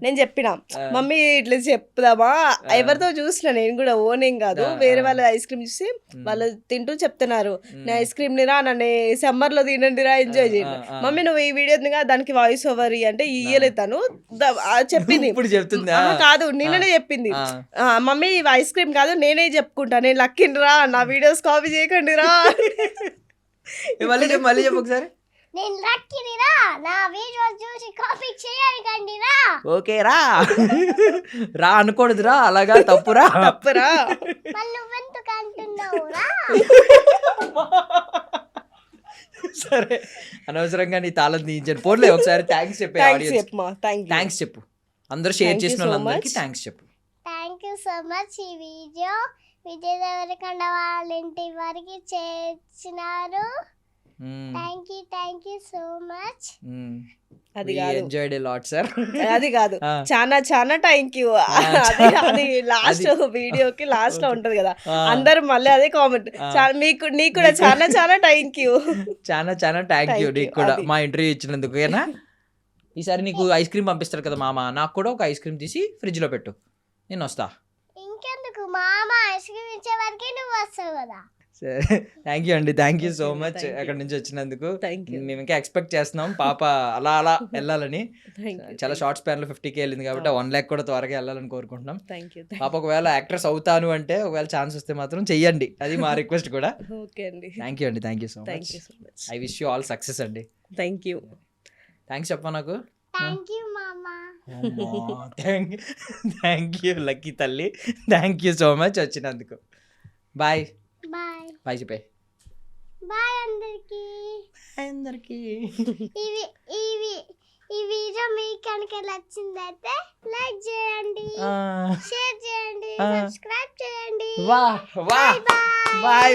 C: నేను చెప్పిన మమ్మీ ఇట్లా చెప్దామా ఎవరితో చూసిన నేను కూడా ఓనేం కాదు వేరే వాళ్ళ ఐస్ క్రీమ్ చూసి వాళ్ళు తింటూ చెప్తున్నారు నేను ఐస్ క్రీమ్ నిరా నన్ను సమ్మర్ లో తినండిరా ఎంజాయ్ చేయండి మమ్మీ నువ్వు ఈ వీడియో దానికి వాయిస్ ఓవర్ అంటే ఇయ్యలేదు తను చెప్పింది
A: ఇప్పుడు చెప్తుందా
C: కాదు నిన్ననే చెప్పింది మమ్మీ ఐస్ క్రీమ్ కాదు నేనే చెప్పుకుంటా నేను లక్కిండ్రా నా వీడియోస్ కాపీ చేయకండి రా
A: మళ్ళీ చెప్పు ఒకసారి
B: నేను లక్కినిరా నా వీడియోస్ చూసి కాపీ చేయకండి రా
A: ఓకే రా రా అనకూడదురా అలాగా తప్పురా
B: మళ్ళీ నువ్వెందుకు అంటున్నావురా
A: సరే అనవసరంగా నీ తాళం తీయించాను పోలే ఒకసారి థ్యాంక్స్ చెప్పే థ్యాంక్స్ చెప్పు అందరూ షేర్ చేసిన వాళ్ళందరికీ థ్యాంక్స్ చెప్పు
B: థ్యాంక్ యూ సో మచ్ ఈ వీడియో విజయ్ దేవరకొండ వాళ్ళ ఇంటి వరకు చేర్చినారు థ్యాంక్ యూ సో మచ్
C: అది కాదు
A: ఎంజాయ్డ్ ఎ లాట్ సార్
C: అది కాదు చాలా చాలా థ్యాంక్ యూ అది లాస్ట్ వీడియోకి లాస్ట్ లో ఉంటది కదా అందరు మళ్ళీ అదే కామెంట్ నీకు కూడా చాలా చాలా థ్యాంక్ యూ
A: చాలా థ్యాంక్ యూ నీకు కూడా మా ఇంటర్వ్యూ ఇచ్చినందుకు ఏనా ఈసారి నీకు ఐస్ క్రీమ్ పంపిస్తారు కదా మామ నాకు కూడా ఒక ఐస్ క్రీమ్ తీసి ఫ్రిడ్జ్ లో పెట్టు నేను వస్తా
B: ఇంకెందుకు మామ ఐస్ క్రీమ్ ఇచ్చే వరకే నువ్వు వస్తావు కదా
A: సరే థ్యాంక్ యూ అండి థ్యాంక్ యూ సో మచ్ అక్కడ నుంచి వచ్చినందుకు మేము ఇంకా ఎక్స్పెక్ట్ చేస్తున్నాం పాప అలా వెళ్ళాలని చాలా షార్ట్ స్పాన్ లో 50K వెళ్ళింది కాబట్టి 1 lakh కూడా త్వరగా వెళ్ళాలని కోరుకుంటున్నాం పాప ఒకవేళ యాక్ట్రెస్ అవుతాను అంటే ఒకవేళ ఛాన్స్ వస్తే మాత్రం చెయ్యండి అది మా రిక్వెస్ట్ కూడా థ్యాంక్ యూ అండి thank you so much I wish you all success అండి థ్యాంక్స్ చెప్పా నాకు
B: థ్యాంక్ యూ మామా
A: థ్యాంక్ యూ లక్కీ తల్లి థ్యాంక్ యూ సో మచ్ వచ్చినందుకు బాయ్ బాయ్ చెప్పే
B: బాయ్ అందరికి ఈ వీడియో మీకు కనుక నచ్చిందైతే లైక్ చేయండి షేర్ చేయండి సబ్స్క్రైబ్ చేయండి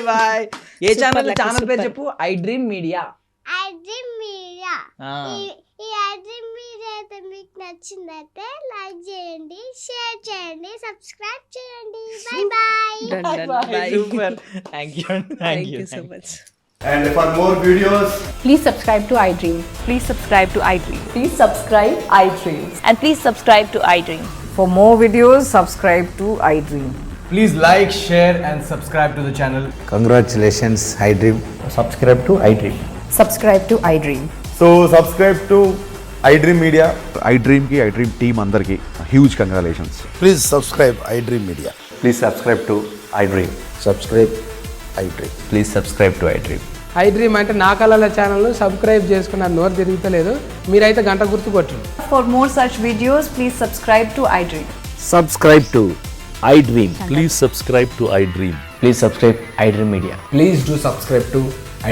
A: బాయ్ ఏ ఛానల్ పేరు చెప్పు ఐ డ్రీమ్ మీడియా
B: ఈ ఐ డ్రీమ్ మీడియా అయితే మీకు నచ్చిందైతే లైక్ చేయండి షేర్ చేయండి సబ్స్క్రైబ్ చేయండి boy
A: super thank you so much
D: And for more videos,
E: please subscribe to iDream.
F: Please subscribe to iDream.
E: Please subscribe iDream.
F: And please subscribe to iDream.
E: For more videos, subscribe to iDream.
D: please like, share and subscribe to the channel.
G: Congratulations, iDream.
H: Subscribe to iDream.
E: Subscribe to iDream.
H: So subscribe to iDream Media.
I: iDream ki iDream team andarki huge congratulations.
G: Please subscribe iDream Media.
H: Please subscribe to iDream.
G: Subscribe iDream.
H: Please subscribe to iDream.
J: iDream అంటే నా కళల channel subscribe చేసుకున్న నోరు తిరుగుతలేదు మీరైతే గంట గుర్తు కొట్టండి.
E: For more such videos, please subscribe to iDream.
H: Subscribe to iDream.
I: Please subscribe to iDream.
H: Please subscribe iDream Media.
D: Please do subscribe to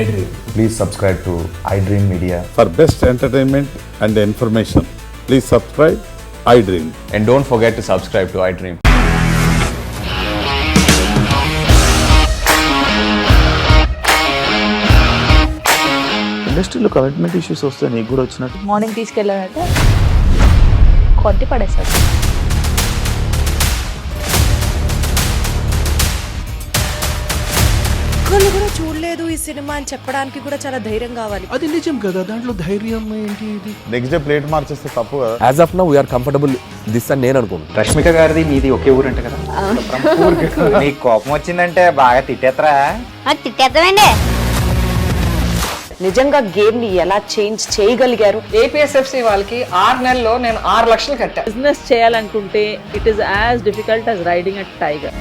D: iDream.
H: Please subscribe to iDream Media.
I: For best entertainment and information, please subscribe iDream.
H: And don't forget to subscribe to iDream.
I: ఇండస్ట్రీలో commitment issues వస్తే నీకు కూడా వచ్చినట్టు
F: morning తీసుకెళ్ళాలంటే కొట్టి పడేసాడు.
C: ఒక్కళ్ళు కూడా చూడలేదు ఈ సినిమా అని చెప్పడానికి కూడా చాలా ధైర్యం కావాలి.
J: అది నిజం కదా దాంట్లో ధైర్యం ఏంటి ఇది
I: నెక్స్ట్ డే ప్లేట్ మార్చేస్తే తప్పు కదా.
H: As of now we are comfortable this అని నేను అనుకుంటున్నాను.
G: రష్మిక గారిది మీది ఒకే ఊరంట కదా. నీకు కోపం వచ్చిందంటే బాగా తిట్టేత్తరా?
B: తిట్టేద్దామండి.
E: నిజంగా గేమ్ ని ఎలా చేంజ్ చేయగలిగారు?
J: ఏపీఎస్ఎఫ్సి వాళ్ళకి 6 నెలల్లో నేను 6 లక్షలు కట్టా.
F: బిజినెస్ చేయాలనుకుంటే it is as difficult as riding a tiger.